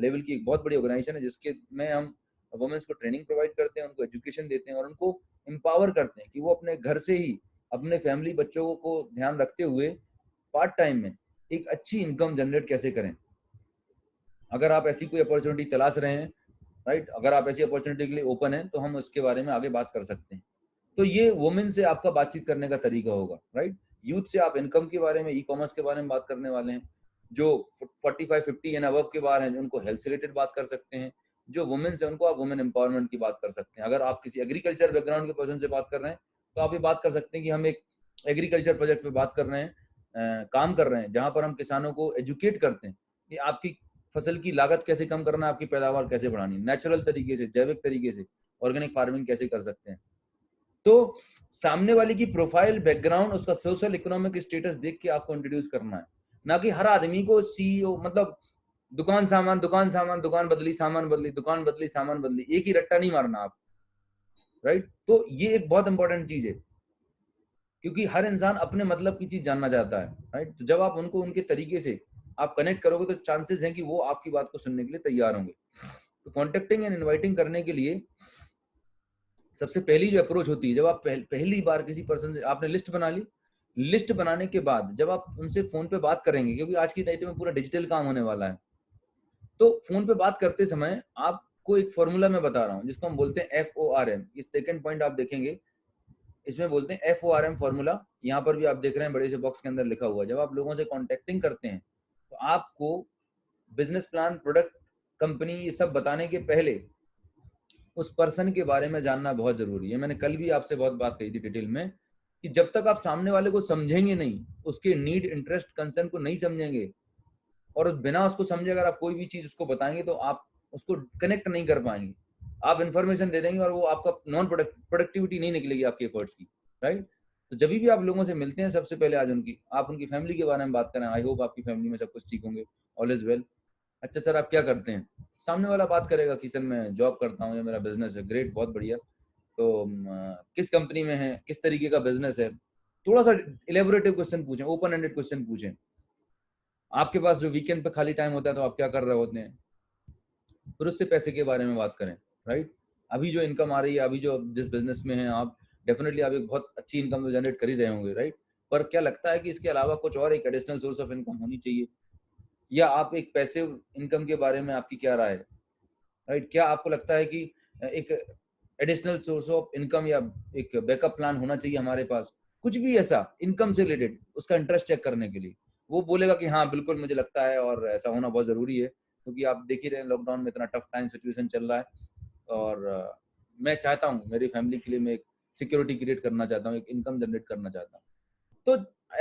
लेवल की एक बहुत बड़ी ऑर्गेनाइजेशन है, जिसके में हम वुमेन्स को ट्रेनिंग प्रोवाइड करते हैं, उनको एजुकेशन देते हैं और उनको एम्पावर करते हैं कि वो अपने घर से ही अपने फैमिली बच्चों को ध्यान रखते हुए पार्ट टाइम में एक अच्छी इनकम जनरेट कैसे करें। अगर आप ऐसी कोई अपॉर्चुनिटी तलाश रहे हैं, राइट, अगर आप ऐसी अपॉर्चुनिटी के लिए ओपन हैं, तो हम उसके बारे में आगे बात कर सकते हैं। तो ये वुमेन से आपका बातचीत करने का तरीका होगा, राइट। यूथ से आप इनकम के बारे में, ई कॉमर्स के बारे में बात करने वाले हैं। जो 45-50 एंड अबव के बारे हैं, उनको हेल्थ से रिलेटेड बात कर सकते हैं। जो वुमेन्स है, उनको आप वुमेन एम्पावरमेंट की बात कर सकते हैं। अगर आप किसी एग्रीकल्चर बैकग्राउंड के पर्सन से बात कर रहे हैं, तो आप ये बात कर सकते हैं कि हम एक एग्रीकल्चर प्रोजेक्ट पे बात कर रहे हैं, काम कर रहे हैं, जहां पर हम किसानों को एजुकेट करते हैं कि आपकी फसल की लागत कैसे कम करना है, आपकी पैदावार कैसे बढ़ानी, नेचुरल तरीके से, जैविक तरीके से ऑर्गेनिक फार्मिंग कैसे कर सकते हैं। तो सामने वाले की प्रोफाइल, बैकग्राउंड, उसका सोशल इकोनॉमिक स्टेटस देख के आपको इंट्रोड्यूस करना है, ना कि हर आदमी को सीईओ, मतलब दुकान सामान दुकान सामान, दुकान बदली सामान बदली, दुकान बदली सामान बदली, एक ही रट्टा नहीं मारना आप, राइट। तो ये एक बहुत इंपॉर्टेंट चीज है, क्योंकि हर इंसान अपने मतलब की चीज जानना चाहता है, राइट। तो जब आप उनको उनके तरीके से आप कनेक्ट करोगे, तो चांसेस हैं कि वो आपकी बात को सुनने के लिए तैयार होंगे। तो कॉन्टेक्टिंग एंड इनवाइटिंग करने के लिए सबसे पहली जो अप्रोच होती है, जब आप पहली बार किसी पर्सन से, आपने लिस्ट बना ली, लिस्ट बनाने के बाद जब आप उनसे फोन पे बात करेंगे, क्योंकि आज की डेट में पूरा डिजिटल काम होने वाला है, तो फोन पे बात करते समय आपको एक फॉर्मूला मैं बता रहा हूँ, जिसको हम बोलते हैं FORM। इस सेकंड पॉइंट आप देखेंगे, इसमें बोलते हैं FORM फॉर्मूला। यहाँ पर भी आप देख रहे हैं बड़े से बॉक्स के अंदर लिखा हुआ है। जब आप लोगों से कॉन्टेक्टिंग करते हैं, तो आपको बिजनेस प्लान, प्रोडक्ट, कंपनी, ये सब बताने के पहले उस पर्सन के बारे में जानना बहुत जरूरी है। मैंने कल भी आपसे बहुत बात कही थी डिटेल में, कि जब तक आप सामने वाले को समझेंगे नहीं, उसके नीड, इंटरेस्ट, कंसर्न को नहीं समझेंगे, और बिना उसको समझे अगर आप कोई भी चीज उसको बताएंगे, तो आप उसको कनेक्ट नहीं कर पाएंगे। आप इन्फॉर्मेशन दे देंगे और वो आपका नॉन प्रोडक्टिविटी नहीं निकलेगी आपके एफर्ट्स की, राइट। तो जब भी आप लोगों से मिलते हैं, सबसे पहले आज आप उनकी फैमिली के बारे में बात करें। आई होप आपकी फैमिली में सब कुछ ठीक होंगे, ऑल इज वेल। अच्छा सर, आप क्या करते हैं? सामने वाला बात करेगा कि सर मैं जॉब करता हूँ या मेरा बिजनेस है। ग्रेट, बहुत बढ़िया। तो किस कंपनी में है, किस तरीके का बिजनेस है? थोड़ा सा इलेबोरेटिव क्वेश्चन पूछें, ओपन एंडेड क्वेश्चन पूछें। आपके पास जो वीकेंड पे खाली टाइम होता है, तो आप क्या कर रहे होते हैं? फिर उससे पैसे के बारे में बात करें, राइट। अभी जो इनकम आ रही है, अभी जो जिस बिजनेस में है आप, डेफिनेटली आप एक बहुत अच्छी इनकम तो जनरेट कर ही रहे होंगे, राइट। पर क्या लगता है कि इसके अलावा कुछ और एक एडिशनल सोर्स ऑफ इनकम होनी चाहिए, या आप एक पैसिव इनकम के बारे में आपकी क्या राय है, राइट। क्या आपको लगता है कि एक एडिशनल सोर्स ऑफ इनकम या एक बैकअप प्लान होना चाहिए हमारे पास, कुछ भी ऐसा इनकम से रिलेटेड, उसका इंटरेस्ट चेक करने के लिए? वो बोलेगा कि हाँ बिल्कुल मुझे लगता है, और ऐसा होना बहुत जरूरी है, क्योंकि आप देख ही रहे हैं लॉकडाउन में इतना टफ टाइम सिचुएशन चल रहा है। और मैं चाहता हूँ मेरी फैमिली के लिए मैं एक सिक्योरिटी क्रिएट करना चाहता हूँ, एक इनकम जनरेट करना चाहता हूँ। तो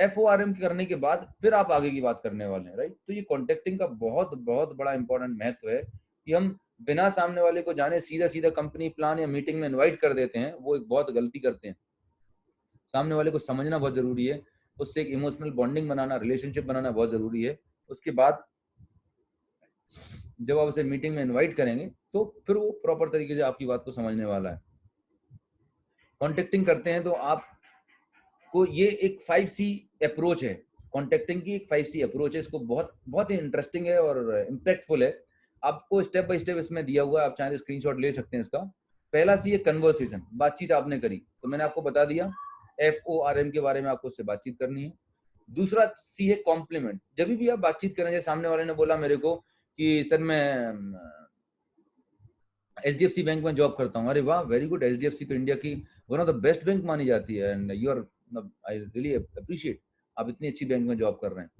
FORM करने के बाद फिर आप आगे की बात करने वाले हैं, राइट। तो ये कॉन्टेक्टिंग का बहुत बहुत बड़ा इंपॉर्टेंट महत्व है कि हम बिना सामने वाले को जाने सीधा सीधा कंपनी प्लान या मीटिंग में इनवाइट कर देते हैं, वो एक बहुत गलती करते हैं। सामने वाले को समझना बहुत जरूरी है, उससे एक इमोशनल बॉन्डिंग बनाना, रिलेशनशिप बनाना बहुत जरूरी है। उसके बाद जब आप उसे मीटिंग में इनवाइट करेंगे तो फिर वो प्रॉपर तरीके से आपकी बात को समझने वाला है। कॉन्टेक्टिंग करते हैं तो आपको ये एक 5C अप्रोच है, कॉन्टेक्टिंग की एक 5C अप्रोच है। इसको बहुत बहुत ही इंटरेस्टिंग है और इम्पैक्टफुल है। आपको स्टेप बाय स्टेप इसमें दिया हुआ है, आप चाहे स्क्रीनशॉट ले सकते हैं इसका। पहला C है कन्वर्सेशन, बातचीत आपने करी तो मैंने आपको बता दिया FORM के बारे में, आपको उससे बातचीत करनी है। दूसरा C है कॉम्प्लीमेंट। जब भी आप बातचीत करेंगे, सामने वाले ने बोला मेरे को कि सर मैं HDFC बैंक में जॉब करता हूँ, अरे वाह वेरी गुड, HDFC तो इंडिया की one of the best bank मानी जाती है and you are, I really appreciate, आप इतनी अच्छी बैंक में जॉब कर रहे हैं।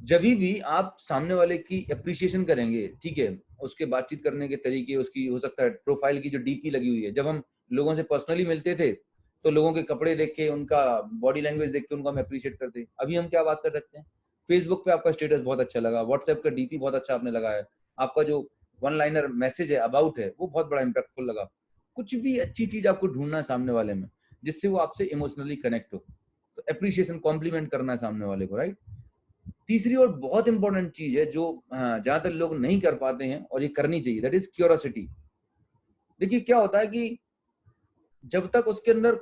जब भी आप सामने वाले की अप्रिसिएशन करेंगे, ठीक है, उसके बातचीत करने के तरीके, उसकी हो सकता है प्रोफाइल की जो DP लगी हुई है, जब हम लोगों से पर्सनली मिलते थे तो लोगों के कपड़े देख के, उनका बॉडी लैंग्वेज देख के उनको हम अप्रिशिएट करते। अभी हम क्या बात कर सकते हैं, फेसबुक पे आपका स्टेटस बहुत अच्छा लगा, व्हाट्सएप का DP बहुत अच्छा आपने लगाया, आपका जो वन लाइनर मैसेज है, अबाउट है, वो बहुत बड़ा इंपैक्टफुल लगा। कुछ भी अच्छी चीज आपको ढूंढना है सामने वाले में जिससे वो आपसे इमोशनली कनेक्ट हो, तो अप्रिशिएशन, कॉम्प्लीमेंट करना है सामने वाले को, राइट। तीसरी और बहुत इंपॉर्टेंट चीज है जो ज्यादातर लोग नहीं कर पाते हैं और ये करनी चाहिए, दैट इज क्यूरियोसिटी। देखिए क्या होता है कि जब तक उसके अंदर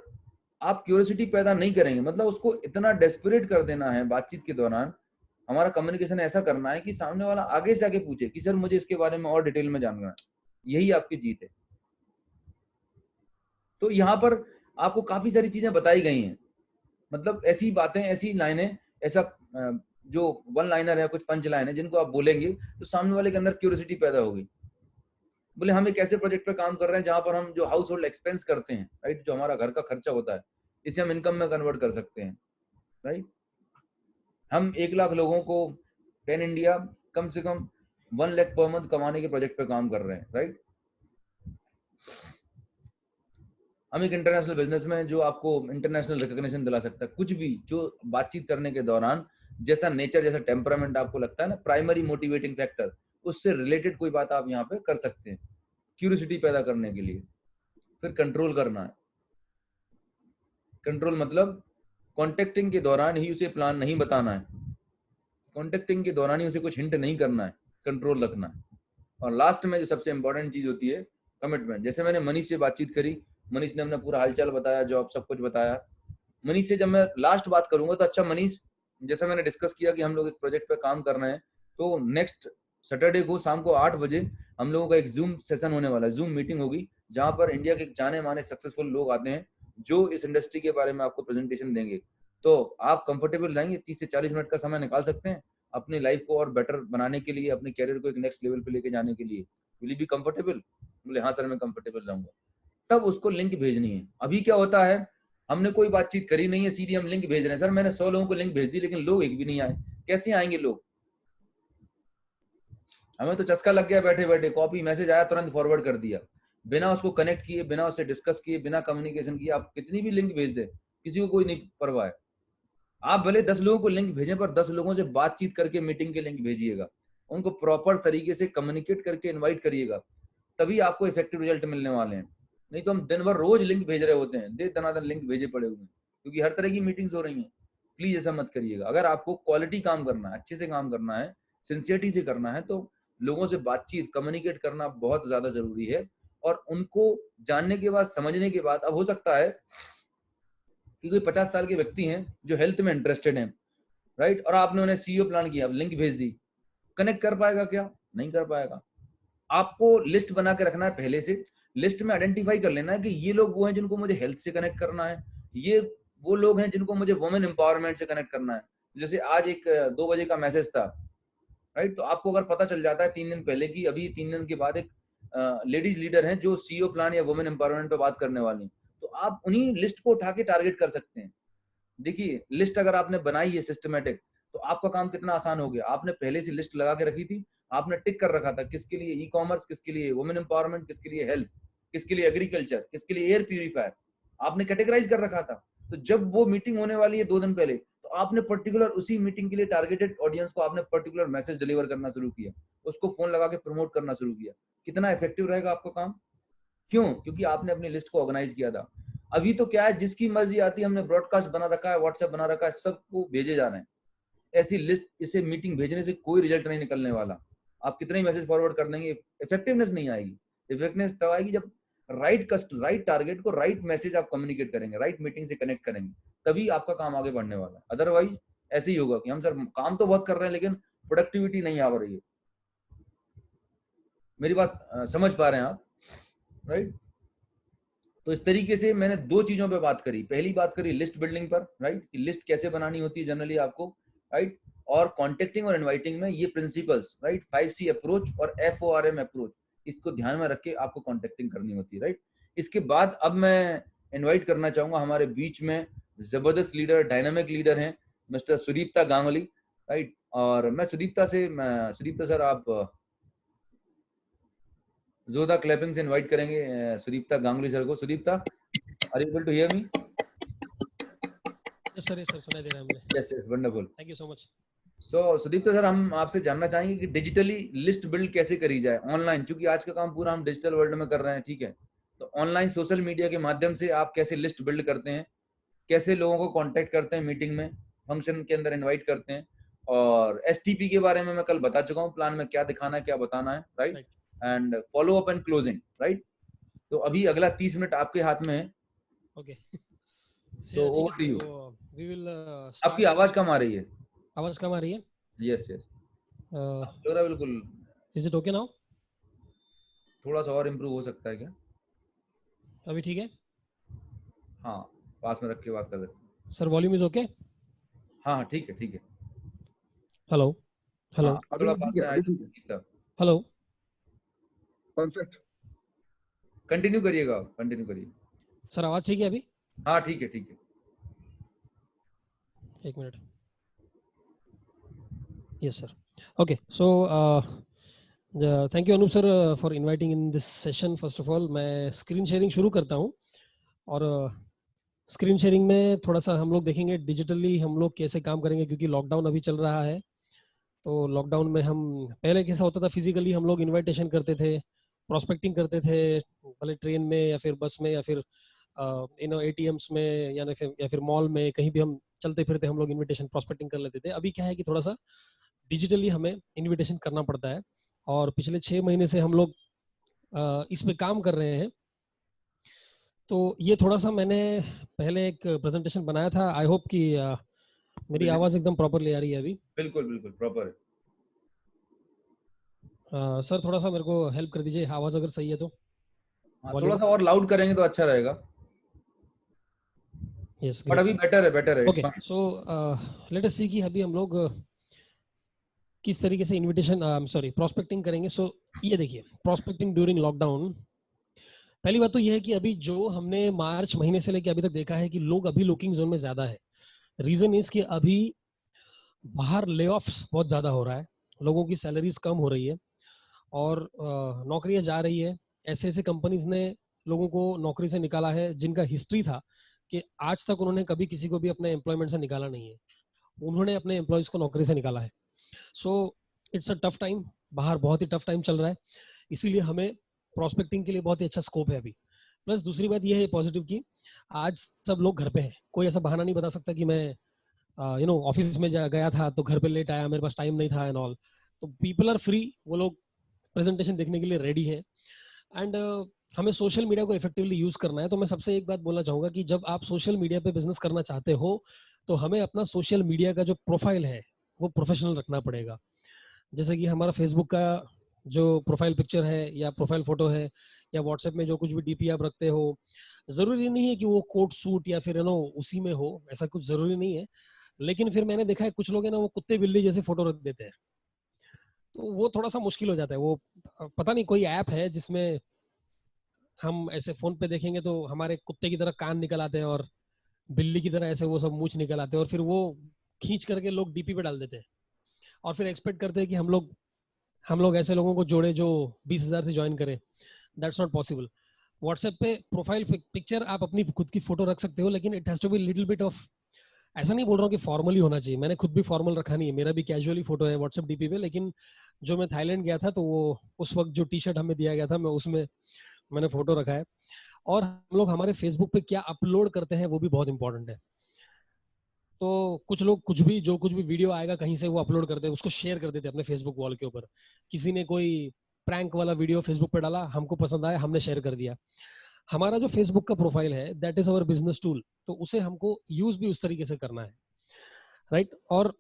आप क्यूरियोसिटी पैदा नहीं करेंगे, मतलब उसको इतना डेस्परेट कर देना है बातचीत के दौरान, हमारा कम्युनिकेशन ऐसा करना है कि सामने वाला आगे से आगे पूछे कि सर मुझे इसके बारे में और डिटेल में जानना है, यही आपकी जीत है। तो यहाँ पर आपको काफी सारी चीजें बताई गई हैं, मतलब ऐसी बातें, ऐसी लाइनें, ऐसा जो वन लाइनर है, कुछ पंच लाइन है जिनको आप बोलेंगे तो सामने वाले के अंदर क्यूरियोसिटी पैदा होगी। बोले हम एक ऐसे प्रोजेक्ट पे काम कर रहे हैं जहां पर हम जो हाउस होल्ड एक्सपेंस करते हैं, राइट, जो हमारा घर का खर्चा होता है, इसे हम इनकम में कन्वर्ट कर सकते हैं, राइट। हम 1 लाख लोगों को पैन इंडिया कम से कम 1 लाख पर मंथ कमाने के प्रोजेक्ट पे काम कर रहे हैं, राइट। हम एक इंटरनेशनल बिजनेस में जो आपको इंटरनेशनल रिकॉग्निशन दिला सकता है, कुछ भी जो बातचीत करने के दौरान जैसा नेचर, जैसा टेम्परामेंट आपको लगता है ना, प्राइमरी मोटिवेटिंग फैक्टर, उससे रिलेटेड कोई बात आप यहाँ पे कर सकते हैं क्यूरियोसिटी पैदा करने के लिए। फिर कंट्रोल करना है। कंट्रोल मतलब कॉन्टेक्टिंग के दौरान ही उसे प्लान नहीं बताना है, कॉन्टेक्टिंग के दौरान ही उसे कुछ हिंट नहीं करना है, कंट्रोल रखना है। और लास्ट में जो सबसे इंपॉर्टेंट चीज होती है, कमिटमेंट। जैसे मैंने मनीष से बातचीत करी, मनीष ने अपना पूरा हालचाल बताया, जॉब सब कुछ बताया। मनीष से जब मैं लास्ट बात करूंगा तो अच्छा मनीष, जैसा मैंने डिस्कस किया कि हम लोग एक प्रोजेक्ट पे काम कर रहे हैं, तो नेक्स्ट सैटरडे को शाम को 8 बजे हम लोगों का एक जूम सेशन होने वाला है, जूम मीटिंग होगी, जहां पर इंडिया के जाने माने सक्सेसफुल लोग आते हैं जो इस इंडस्ट्री के बारे में आपको प्रेजेंटेशन देंगे। तो आप कंफर्टेबल रहेंगे, 30 से 40 मिनट का समय निकाल सकते हैं अपनी लाइफ को और बेटर बनाने के लिए, अपने कैरियर को एक नेक्स्ट लेवल पे लेके जाने के लिए। Will you be comfortable? बोले हाँ सर मैं कंफर्टेबल रहूंगा। तब उसको लिंक भेजनी है। अभी क्या होता है, हमने कोई बातचीत करी नहीं है, सीधी हम लिंक भेज रहे हैं। सर मैंने 100 लोगों को लिंक भेज दी लेकिन लोग एक भी नहीं आए। कैसे आएंगे लोग? हमें तो चस्का लग गया बैठे बैठे, कॉपी मैसेज आया तुरंत फॉरवर्ड कर दिया, बिना उसको कनेक्ट किए, बिना उससे डिस्कस किए, बिना कम्युनिकेशन किए। आप कितनी भी लिंक भेज दे, किसी को कोई नहीं परवाह है। आप भले 10 लोगों को लिंक भेजें पर 10 लोगों से बातचीत करके मीटिंग के लिंक भेजिएगा, उनको प्रॉपर तरीके से कम्युनिकेट करके इनवाइट करिएगा, तभी आपको इफेक्टिव रिजल्ट मिलने वाले हैं। नहीं तो हम दिन भर रोज लिंक भेज रहे होते हैं, दे दनादन लिंक भेजे पड़े हुए हैं, क्योंकि हर तरह की मीटिंग्स हो रही हैं। प्लीज ऐसा मत करिएगा। अगर आपको क्वालिटी काम करना है, अच्छे से काम करना है, सिंसियरिटी से करना है, तो लोगों से बातचीत, कम्युनिकेट करना बहुत ज्यादा जरूरी है। और उनको जानने के बाद, समझने के बाद, अब हो सकता है कि कोई 50 साल के व्यक्ति हैं जो हेल्थ में इंटरेस्टेड हैं, राइट, और आपने उन्हें CEO प्लान किया, लिंक भेज दी, कनेक्ट कर पाएगा क्या? नहीं कर पाएगा। आपको लिस्ट बना के रखना है पहले से, लिस्ट में आइडेंटिफाई कर लेना है कि ये लोग वो हैं जिनको मुझे हेल्थ से कनेक्ट करना है, ये वो लोग हैं जिनको मुझे वुमेन एम्पावरमेंट से कनेक्ट करना है। जैसे आज एक 2 बजे का मैसेज था, राइट, तो आपको अगर पता चल जाता है 3 दिन पहले की अभी 3 दिन के बाद एक लेडीज लीडर हैं जो CEO प्लान या वुमेन एम्पावरमेंट पे बात करने वाली, तो आप उन्हीं लिस्ट को उठा के टारगेट कर सकते हैं। देखिए लिस्ट अगर आपने बनाई है सिस्टमेटिक, तो आपका काम कितना आसान हो गया। आपने पहले से लिस्ट लगा के रखी थी, आपने टिक कर रखा था किसके लिए ई कॉमर्स, किसके लिए वुमेन एम्पावरमेंट, किसके लिए हेल्थ, किसके लिए एग्रीकल्चर, किसके लिए एयर प्यूरिफायर। आपने कैटेगराइज कर रखा था। तो जब वो मीटिंग होने वाली है 2 दिन पहले, तो आपने पर्टिकुलर उसी मीटिंग के लिए टारगेटेड ऑडियंस को आपने पर्टिकुलर मैसेज डिलीवर करना शुरू किया, उसको फोन लगा के प्रमोट करना शुरू किया। कितना इफेक्टिव रहेगा आपका काम? क्यों? क्योंकि आपने अपनी लिस्ट को ऑर्गेनाइज किया था। अभी तो क्या है, जिसकी मर्जी आती है, हमने ब्रॉडकास्ट बना रखा है, व्हाट्सएप बना रखा है, सबको भेजे जा रहे हैं। ऐसी लिस्ट, इसे मीटिंग भेजने से कोई रिजल्ट नहीं निकलने वाला। आप कितने ही मैसेज फॉरवर्ड कर देंगे, इफेक्टिवनेस नहीं आएगी। इफेक्टिवनेस तब आएगी जब राइट टारगेट को राइट मैसेज आप कम्युनिकेट करेंगे, राइट मीटिंग से कनेक्ट करेंगे, तभी आपका काम आगे बढ़ने वाला है। अदरवाइज ऐसे ही होगा कि हम सर काम तो बहुत कर रहे हैं लेकिन प्रोडक्टिविटी नहीं आ रही है। मेरी बात समझ पा रहे हैं आप? राइट। तो इस तरीके से मैंने 2 चीजों पे बात करी। पहली बात करी लिस्ट बिल्डिंग पर, राइट, कि लिस्ट कैसे बनानी होती है जनरली आपको, राइट, और कॉन्टेक्टिंग और इनवाइटिंग में ये प्रिंसिपल्स, राइट, 5C अप्रोच और FORM अप्रोच, इसको ध्यान में रख के आपको कॉन्टेक्टिंग करनी होती है, राइट। इसके बाद अब मैं इनवाइट करना चाहूंगा हमारे बीच में जबरदस्त लीडर, डायनामिक लीडर हैं मिस्टर सुदीप्ता गांगुली, राइट। और मैं सुदीप्ता सर, आप जोरदार क्लैपिंग से इनवाइट करेंगे सुदीप्ता गांगुली सर को। Sudipta, are you able to hear me? Yes sir, सुनाई दे रहा है हमें। Yes yes, wonderful. Thank you so much. So Sudipta sir, हम आपसे जानना चाहेंगे कि डिजिटली लिस्ट बिल्ड कैसे करी जाए ऑनलाइन, क्योंकि आज का काम पूरा हम डिजिटल वर्ल्ड में कर रहे हैं, ठीक है। तो ऑनलाइन सोशल मीडिया के माध्यम से आप कैसे लिस्ट बिल्ड करते हैं, कैसे लोगों को कांटेक्ट करते हैं, मीटिंग में, फंक्शन के अंदर इनवाइट करते हैं, और STP के बारे में मैं कल बता चुका हूँ, प्लान में क्या दिखाना है, क्या बताना है, right, and follow up and closing, right. तो अभी अगला 30 मिनट आपके हाथ में है। Okay, so over to you. We will आपकी आवाज कम आ रही है। आवाज कम आ रही है? यस यस, लग रहा है बिल्कुल। Is it okay now? थोड़ा सा और इम्प्रूव हो सकता है क्या? अभी ठीक है? हाँ, पास में रख के बात कर सकते हैं। Sir volume is okay? हाँ हाँ, ठीक है ठीक है। हेलो हेलो हाँ, थोड़ा पास में आए। हेलो, परफेक्ट, कंटिन्यू करिएगा, कंटिन्यू करिए। सर आवाज ठीक है अभी? हाँ ठीक है ठीक है। एक minute. Yes sir, okay. So thank you Anoop sir for inviting in this session. First of all मैं स्क्रीन शेयरिंग शुरू करता हूँ, और स्क्रीन शेयरिंग में थोड़ा सा हम लोग देखेंगे डिजिटली हम लोग कैसे काम करेंगे, क्योंकि लॉकडाउन अभी चल रहा है। तो लॉकडाउन में हम पहले कैसा होता था, फिजिकली हम लोग इनविटेशन करते थे, प्रोस्पेक्टिंग करते थे, भले ट्रेन में या फिर बस में या फिर ATMs में या फिर मॉल में, कहीं भी हम चलते फिरते हम लोग इनविटेशन प्रोस्पेक्टिंग कर लेते थे। अभी क्या है कि थोड़ा सा डिजिटली हमें इनविटेशन करना पड़ता है, और पिछले 6 महीने से हम लोग इस पे काम कर रहे हैं। तो ये थोड़ा सा मैंने पहले एक प्रेजेंटेशन बनाया था। आई होप कि मेरी आवाज एकदम प्रॉपरली आ रही है अभी? बिल्कुल बिल्कुल प्रॉपर है। सर थोड़ा सा मेरे को हेल्प कर दीजिए, आवाज अगर सही है तो। थोड़ा सा और लाउड करेंगे तो अच्छा रहेगा। यस, बट अभी बेटर है। ओके, सो लेट अस सी कि अभी हम लोग किस तरीके से इनविटेशन प्रोस्पेक्टिंग करेंगे। सो ये देखिए, प्रोस्पेक्टिंग ड्यूरिंग लॉकडाउन, पहली बात तो ये है कि अभी जो हमने मार्च महीने से लेकर अभी तक देखा है कि लोग अभी लुकिंग जोन में ज्यादा है। रीजन इज कि अभी बाहर ले ऑफ्स बहुत ज्यादा हो रहा है, लोगों की सैलरीज कम हो रही है और नौकरियां जा रही है। ऐसे ऐसे कंपनीज ने लोगों को नौकरी से निकाला है जिनका हिस्ट्री था कि आज तक उन्होंने कभी किसी को भी अपने एम्प्लॉयमेंट से निकाला नहीं है, उन्होंने अपने एम्प्लॉयज को नौकरी से निकाला है। So it's a tough time, बाहर बहुत ही टफ टाइम चल रहा है, इसीलिए हमें प्रोस्पेक्टिंग के लिए बहुत ही अच्छा स्कोप है अभी। प्लस दूसरी बात यह है पॉजिटिव की, आज सब लोग घर पे हैं, कोई ऐसा बहाना नहीं बता सकता कि मैं ऑफिस में गया था तो घर पे लेट आया, मेरे पास टाइम नहीं था एंड ऑल। तो पीपल आर फ्री, वो लोग प्रेजेंटेशन देखने के लिए रेडी है। एंड हमें सोशल मीडिया को इफेक्टिवली यूज करना है। तो मैं सबसे एक बात बोलना चाहूंगा कि जब आप सोशल मीडिया पे बिजनेस करना चाहते हो तो हमें अपना सोशल मीडिया का जो प्रोफाइल है वो प्रोफेशनल रखना पड़ेगा। जैसे कि हमारा फेसबुक का जो प्रोफाइल पिक्चर है या प्रोफाइल फोटो है, या व्हाट्सएप में जो कुछ भी डीपी आप रखते हो, जरूरी नहीं है कि वो कोट सूट या फिर उसी में हो, ऐसा कुछ जरूरी नहीं है। लेकिन फिर मैंने देखा है कुछ लोग है ना, वो कुत्ते बिल्ली जैसे फोटो रख देते हैं, तो वो थोड़ा सा मुश्किल हो जाता है। वो पता नहीं कोई ऐप है जिसमें हम ऐसे फोन पे देखेंगे तो हमारे कुत्ते की तरह कान निकल आते हैं और बिल्ली की तरह ऐसे वो सब मूंछ निकल आते हैं, और फिर वो खींच करके लोग डीपी पे डाल देते हैं और फिर एक्सपेक्ट करते हैं कि हम लोग ऐसे लोगों को जोड़े जो 20,000 से ज्वाइन करें। That's not possible. व्हाट्सएप पे प्रोफाइल पिक्चर आप अपनी खुद की फोटो रख सकते हो, लेकिन it has to be little bit off, ऐसा नहीं बोल रहा हूँ कि फॉर्मली होना चाहिए, मैंने खुद भी फॉर्मल रखा नहीं है, मेरा भी कैजुअली फोटो है व्हाट्सएप डीपी पे, लेकिन जो मैं थाईलैंड गया था तो वो उस वक्त जो टी शर्ट हमें दिया गया था मैं उसमें मैंने फोटो रखा है। और हम लोग हमारे फेसबुक पे क्या अपलोड करते हैं वो भी बहुत इंपॉर्टेंट है। तो कुछ लोग कुछ भी वीडियो आएगा कहीं से वो अपलोड करते हैं, उसको शेयर कर देते हैं अपने फेसबुक वॉल के ऊपर। किसी ने कोई प्रैंक वाला वीडियो फेसबुक पे डाला, हमको पसंद आया, हमने शेयर कर दिया। हमारा जो फेसबुक का प्रोफाइल है that is our business tool, तो उसे हमको यूज भी उस तरीके से करना है, राइट। और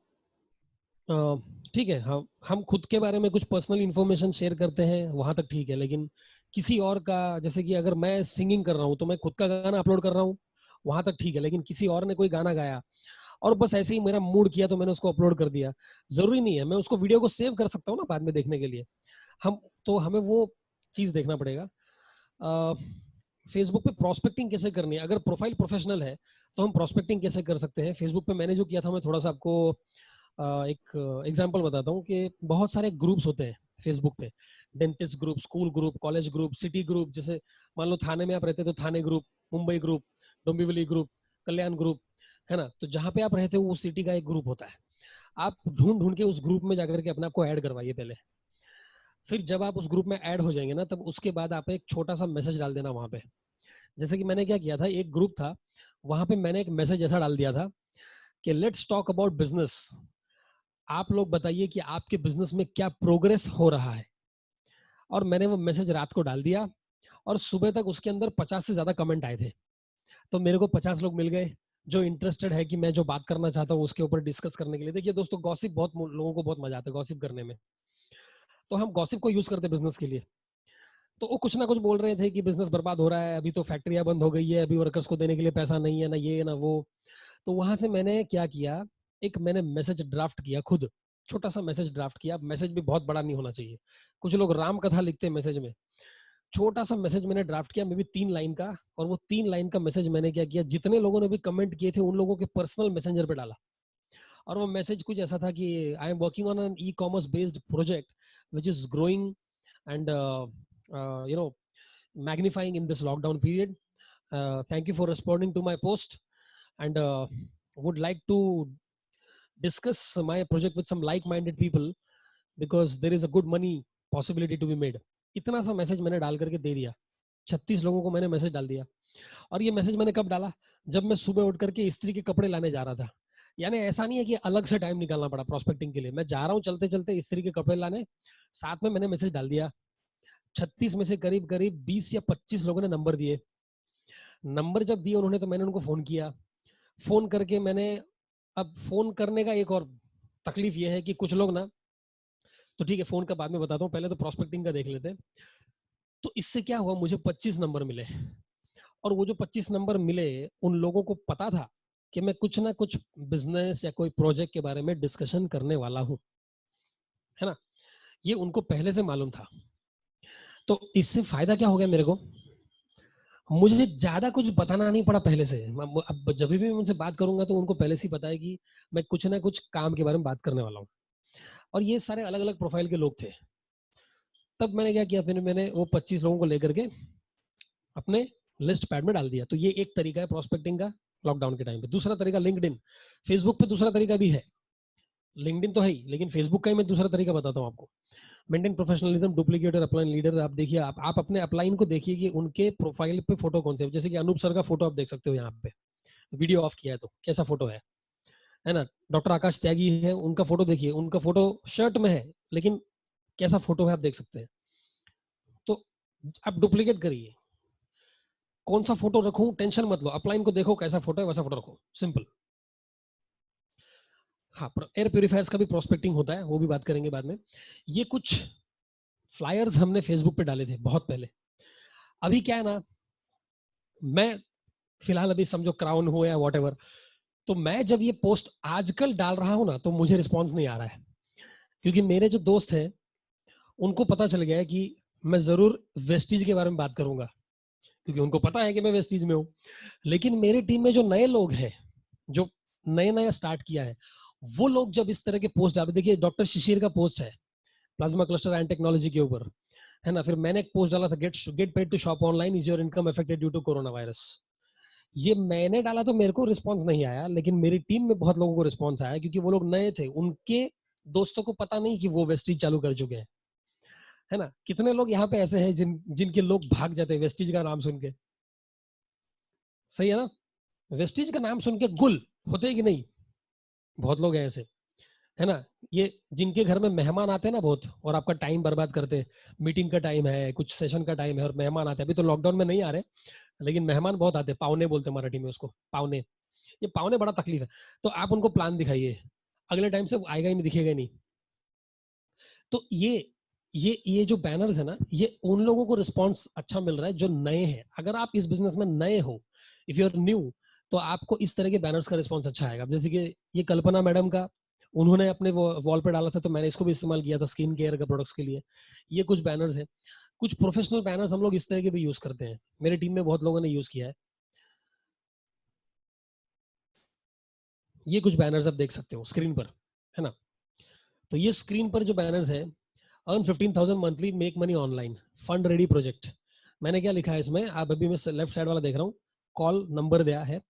ठीक है, हम खुद के बारे में कुछ पर्सनल इंफॉर्मेशन शेयर करते हैं वहां तक ठीक है, लेकिन किसी और का, जैसे कि अगर मैं सिंगिंग कर रहा हूँ तो मैं खुद का गाना अपलोड कर रहा हूँ वहां तक ठीक है, लेकिन किसी और ने कोई गाना गाया और बस ऐसे ही मेरा मूड किया तो मैंने उसको अपलोड कर दिया, जरूरी नहीं है, मैं उसको वीडियो को सेव कर सकता हूँ ना बाद में देखने के लिए। हमें वो चीज देखना पड़ेगा। फेसबुक पे प्रोस्पेक्टिंग कैसे करनी है, अगर प्रोफाइल प्रोफेशनल है तो हम प्रोस्पेक्टिंग कैसे कर सकते हैं फेसबुक पे। मैंने जो किया था मैं थोड़ा सा आपको एक एग्जांपल बताता हूँ कि बहुत सारे ग्रुप्स होते हैं फेसबुक पे, dentist group, school group, college group, city group, जैसे मान लो थाने में आप रहते तो Thane group, Mumbai group, Dombivli group, Kalyan group, है ना। तो जहाँ पे आप रहते हो उस सिटी का एक ग्रुप होता है, आप ढूंढ ढूंढ के उस ग्रुप में जाकर के अपने आप को ऐड करवाइए पहले। फिर जब आप उस ग्रुप में ऐड हो जाएंगे ना, तब उसके बाद आप एक छोटा सा मैसेज डाल देना वहां पे। जैसे कि मैंने क्या किया था, एक ग्रुप था वहां पे मैंने एक मैसेज ऐसा डाल दिया था कि लेट्स टॉक अबाउट बिजनेस, आप लोग बताइए कि आपके बिजनेस में क्या प्रोग्रेस हो रहा है। और मैंने वो मैसेज रात को डाल दिया और सुबह तक उसके अंदर 50 से ज्यादा कमेंट आए थे। तो मेरे को 50 लोग मिल गए जो इंटरेस्टेड है कि मैं जो बात करना चाहता हूँ उसके ऊपर डिस्कस करने के लिए। देखिए दोस्तों, गॉसिप बहुत लोगों को बहुत मजा आता है गॉसिप करने में, तो हम गॉसिप को यूज करते हैं बिजनेस के लिए। तो वो कुछ ना कुछ बोल रहे थे कि बिजनेस बर्बाद हो रहा है, अभी तो फैक्ट्रियां बंद हो गई है, अभी वर्कर्स को देने के लिए पैसा नहीं है, ना ये ना वो। तो वहां से मैंने क्या किया, एक मैंने मैसेज ड्राफ्ट किया खुद, छोटा सा मैसेज ड्राफ्ट किया। मैसेज भी बहुत बड़ा नहीं होना चाहिए, कुछ लोग राम कथा लिखते हैं मैसेज में। छोटा सा मैसेज मैंने ड्राफ्ट किया, मे बी 3 लाइन का, और वो 3 लाइन का मैसेज मैंने क्या किया, जितने लोगों ने भी कमेंट किए थे उन लोगों के पर्सनल मैसेंजर पे डाला। और वो मैसेज कुछ ऐसा था कि I am working on an e commerce based project which is growing and you know magnifying in this lockdown period. Thank you for responding to my post and would like to discuss my project with some like-minded people because there is a good money possibility to be made. इतना सा मैसेज मैंने डाल करके दे दिया, 36 लोगों को मैंने मैसेज डाल दिया। और ये मैसेज मैंने कब डाला, जब मैं सुबह उठ करके इस्त्री के कपड़े लाने जा रहा था। यानी ऐसा नहीं है कि अलग से टाइम निकालना पड़ा प्रोस्पेक्टिंग के लिए, मैं जा रहा हूँ चलते चलते इस्त्री के कपड़े लाने, साथ में मैंने मैसेज डाल दिया। 36 में से करीब करीब 20 या 25 लोगों ने नंबर दिए। नंबर जब दिए उन्होंने तो मैंने उनको फोन किया। फोन करके मैंने, अब फोन करने का एक और तकलीफ ये है कि कुछ लोग ना, तो ठीक है फोन का बाद में बताता हूँ, पहले तो प्रोस्पेक्टिंग का देख लेते हैं। तो इससे क्या हुआ, मुझे 25 नंबर मिले, और वो जो 25 नंबर मिले उन लोगों को पता था कि मैं कुछ ना कुछ बिजनेस या कोई प्रोजेक्ट के बारे में डिस्कशन करने वाला हूँ, है ना। ये उनको पहले से मालूम था। तो इससे फायदा क्या हो गया मेरे को, मुझे ज्यादा कुछ बताना नहीं पड़ा पहले से। अब जब भी मैं उनसे बात करूंगा तो उनको पहले से ही पता है कि मैं कुछ ना कुछ काम के बारे में बात करने वाला हूँ। और ये सारे अलग अलग प्रोफाइल के लोग थे। तब मैंने क्या किया, फिर मैंने वो 25 लोगों को लेकर के अपने लिस्ट पैड में डाल दिया। तो ये एक तरीका है प्रोस्पेक्टिंग का लॉकडाउन के टाइम पे। दूसरा तरीका लिंक्डइन, फेसबुक पे दूसरा तरीका भी है, लिंक्डइन तो है ही, लेकिन फेसबुक का ही मैं दूसरा तरीका बताता हूँ आपको। मेंटेन प्रोफेशनलिज्म, डुप्लीकेट और अपलाइन लीडर। आप देखिए, आप अपने अपलाइन को देखिए कि उनके प्रोफाइल पे फोटो कौन से है। जैसे कि अनूप सर का फोटो आप देख सकते हो यहाँ पे, वीडियो ऑफ किया है तो कैसा फोटो है ना। डॉक्टर आकाश त्यागी है, उनका फोटो देखिए, उनका फोटो शर्ट में है लेकिन कैसा फोटो है आप देख सकते हैं। तो आप डुप्लीकेट करिए, कौन सा फोटो रखूं टेंशन मत लो, अपलाइन को देखो कैसा फोटो है वैसा फोटो रखो, सिंपल। हाँ, एयर प्यूरिफायर्स का भी प्रोस्पेक्टिंग होता है, वो भी बात करेंगे बाद में। ये कुछ फ्लायर्स हमने फेसबुक पे डाले थे बहुत पहले। अभी क्या है ना, मैं फिलहाल अभी समझो क्राउन हो या व्हाटएवर, तो मैं जब ये पोस्ट आजकल डाल रहा हूं ना तो मुझे रिस्पांस नहीं आ रहा है, क्योंकि मेरे जो दोस्त हैं उनको पता चल गया है कि मैं जरूर वेस्टीज के बारे में बात करूंगा, क्योंकि उनको पता है कि मैं वेस्टीज में हूं। लेकिन मेरी टीम में जो नए लोग हैं, जो नए नया स्टार्ट किया है, वो लोग जब इस तरह के पोस्ट डालते, देखिए डॉक्टर शिशिर का पोस्ट है प्लाज्मा क्लस्टर एंड टेक्नोलॉजी के ऊपर, है ना। फिर मैंने एक पोस्ट डाला था, get paid to shop online, is your income affected due to corona virus. ये मैंने डाला तो मेरे को रिस्पांस नहीं आया, लेकिन मेरी टीम में बहुत लोगों को रिस्पांस आया, क्योंकि वो लोग नए थे, उनके दोस्तों को पता नहीं कि वो वेस्टीज चालू कर चुके हैं, है ना। कितने लोग यहाँ पे ऐसे हैं जिनके लोग भाग जाते हैं वेस्टीज का नाम सुन के, सही है ना। वेस्टीज का नाम सुन के गुल होते कि नहीं, बहुत लोग हैं ऐसे, है ना। ये जिनके घर में मेहमान आते हैं ना बहुत, और आपका टाइम बर्बाद करते हैं, मीटिंग का टाइम है, कुछ सेशन का टाइम है, और मेहमान आते हैं। अभी तो लॉकडाउन में नहीं आ रहे, लेकिन मेहमान बहुत आते हैं, पावने बोलते हैं मराठी में उसको, पावने। ये पावने बड़ा तकलीफ है। तो आप उनको प्लान दिखाइए, अगले टाइम से आएगा ही नहीं, दिखेगा ही नहीं। तो ये जो बैनर्स है ना, ये उन लोगों को रिस्पॉन्स अच्छा मिल रहा है जो नए हैं। अगर आप इस बिजनेस में नए हो, इफ यू आर न्यू, तो आपको इस तरह के बैनर्स का रिस्पॉन्स अच्छा आएगा। जैसे कि ये कल्पना मैडम का, उन्होंने अपने वॉल पे डाला था, तो मैंने इसको भी इस्तेमाल किया था स्किन केयर का प्रोडक्ट्स के लिए। ये कुछ बैनर्स हैं, कुछ प्रोफेशनल बैनर्स हम लोग इस तरह के भी यूज करते हैं, मेरी टीम में बहुत लोगों ने यूज किया है। ये कुछ बैनर्स आप देख सकते हो स्क्रीन पर, है ना। तो ये स्क्रीन पर जो बैनर्स है, earn 15,000 monthly, make money online, fund ready project. मैंने क्या लिखा है इसमें, आप अभी मैं लेफ्ट साइड वाला देख रहा हूँ, कॉल नंबर दिया है,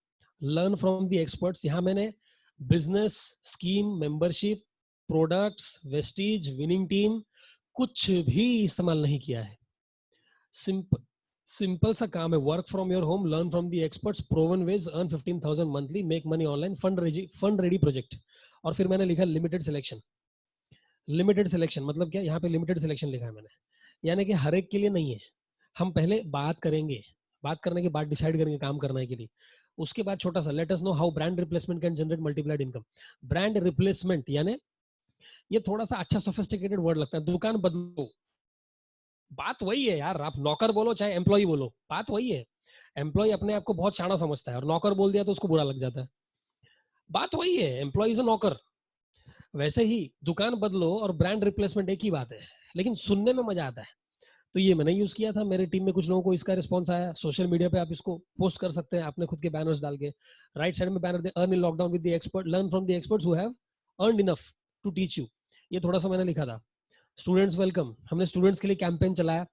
लर्न फ्रॉम द एक्सपर्ट्स। यहाँ मैंने business, scheme, membership, products, Vestige, winning team, कुछ भी इस्तेमाल नहीं किया है। सिंपल सा काम है, work from your home, learn from the experts, proven ways, earn 15,000 monthly, make money online, fund ready project. और फिर मैंने लिखा लिमिटेड सिलेक्शन। लिमिटेड सिलेक्शन मतलब क्या, यहाँ पे लिमिटेड सिलेक्शन लिखा है मैंने, यानी कि हर एक के लिए नहीं है। हम पहले बात करेंगे, बात करने के बाद डिसाइड करेंगे काम करने के लिए। उसके बाद छोटा सा, late us know how brand replacement can generate multiplied income. Brand replacement यानी, ये थोड़ा सा अच्छा सोफिस्टिकेटेड वर्ड लगता है, दुकान बदलो। बात वही है यार, आप नौकर बोलो चाहे एम्प्लॉय बोलो, बात वही है। एम्प्लॉय अपने आप को बहुत शाना समझता है, और नौकर बोल दिया तो उसको बुरा लग जाता है। बात वही है, एम्प्लॉय इज अ नौकर। वैसे ही दुकान बदलो और ब्रांड रिप्लेसमेंट एक ही बात है, लेकिन सुनने में मजा आता है। तो ये मैंने यूज किया था, मेरी टीम में कुछ लोगों को इसका रिस्पांस आया। सोशल मीडिया पे आप इसको पोस्ट कर सकते हैं अपने खुद के बैनर्स डाल के। राइट साइड में बैनर दे, earn in lockdown with the expert, learn from the experts who have earned enough to teach you. ये थोड़ा सा मैंने लिखा था। स्टूडेंट्स वेलकम, हमने स्टूडेंट्स के लिए कैंपेन चलाया,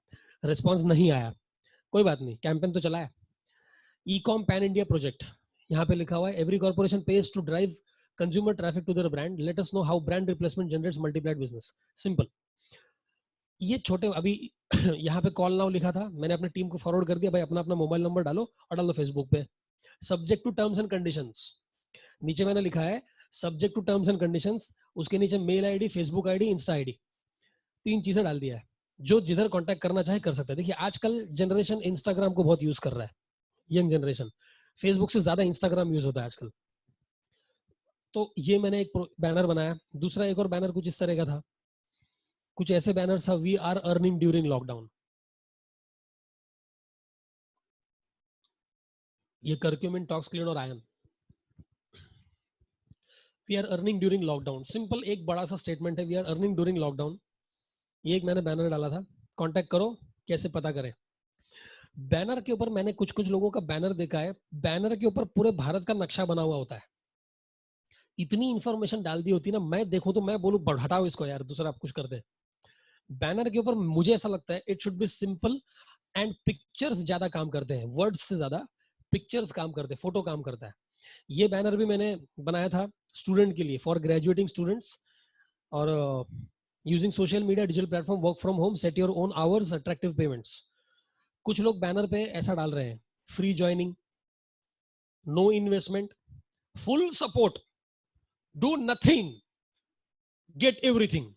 रिस्पॉन्स नहीं आया, कोई बात नहीं, कैंपेन तो चलाया। E com pan India project, यहाँ पे लिखा हुआ है, every corporation page to drive consumer traffic to their brand, let us know how brand replacement generates multiplied business. Simple. ये छोटे, अभी यहाँ पे कॉल नाउ लिखा था, मैंने अपनी टीम को फॉरवर्ड कर दिया, भाई अपना अपना मोबाइल नंबर डालो और डालो फेसबुक पे, subject to terms and conditions. नीचे मैंने लिखा है subject to terms and conditions, उसके नीचे mail ID, Facebook ID, insta ID, 3 चीजें डाल दिया है। जो जिधर कांटेक्ट करना चाहे कर सकता है। देखिए आजकल जनरेशन इंस्टाग्राम को बहुत यूज कर रहा है, यंग जनरेशन, फेसबुक से ज्यादा इंस्टाग्राम यूज होता है आजकल। तो ये मैंने एक बैनर बनाया। दूसरा एक और बैनर कुछ इस तरह का था, कुछ ऐसे बैनर था, we are earning during lockdown. ये कर्क्यूमिन, टॉक्सक्लिन और आयन, we are earning during lockdown. Simple एक बड़ा सा स्टेटमेंट है, we are earning during lockdown. ये एक मैंने बैनर डाला था, कांटेक्ट करो, कैसे पता करें। बैनर के ऊपर मैंने कुछ कुछ लोगों का बैनर देखा है, बैनर के ऊपर पूरे भारत का नक्शा बना हुआ होता है। इतनी इंफॉर्मेशन डाल दी होती ना, मैं देखूं तो मैं बोलूं हटाओ इसको यार, दूसरा आप कुछ कर दे। बैनर के ऊपर मुझे ऐसा लगता है it should be simple and pictures ज्यादा काम करते हैं, वर्ड्स से ज्यादा पिक्चर्स काम करते हैं, फोटो काम करता है। ये बैनर भी मैंने बनाया था स्टूडेंट के लिए, फॉर ग्रेजुएटिंग स्टूडेंट्स, और using social media, digital platform, work from home, set your own hours, attractive payments. कुछ लोग बैनर पे ऐसा डाल रहे हैं, free joining, no investment, full support, do nothing, get everything.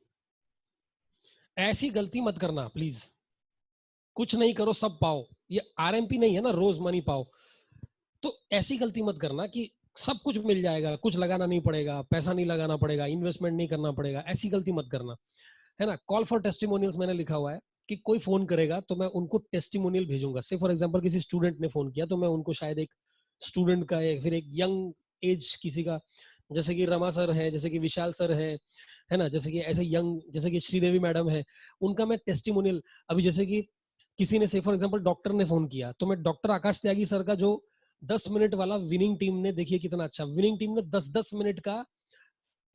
ऐसी गलती मत करना प्लीज, कुछ नहीं करो सब पाओ। ये आरएमपी नहीं है ना, रोज मनी पाओ। तो ऐसी गलती मत करना कि सब कुछ मिल जाएगा, कुछ लगाना नहीं पड़ेगा, पैसा नहीं लगाना पड़ेगा, इन्वेस्टमेंट नहीं करना पड़ेगा, ऐसी गलती मत करना, है ना। कॉल फॉर टेस्टिमोनियल्स मैंने लिखा हुआ है कि कोई फोन करेगा तो मैं उनको टेस्टिमोनियल भेजूंगा। से फॉर एग्जांपल किसी स्टूडेंट ने फोन किया तो मैं उनको शायद एक स्टूडेंट का या फिर एक यंग एज किसी का, जैसे कि रमा सर है, जैसे कि विशाल सर है ना, जैसे कि ऐसे यंग, जैसे कि श्रीदेवी मैडम है, उनका मैं टेस्टिमोनियल। अभी जैसे कि किसी ने से फॉर एग्जांपल डॉक्टर ने फोन किया तो मैं डॉक्टर आकाश त्यागी सर का जो 10 मिनट वाला विनिंग टीम ने, देखिए कितना अच्छा, विनिंग टीम ने 10-10 मिनट का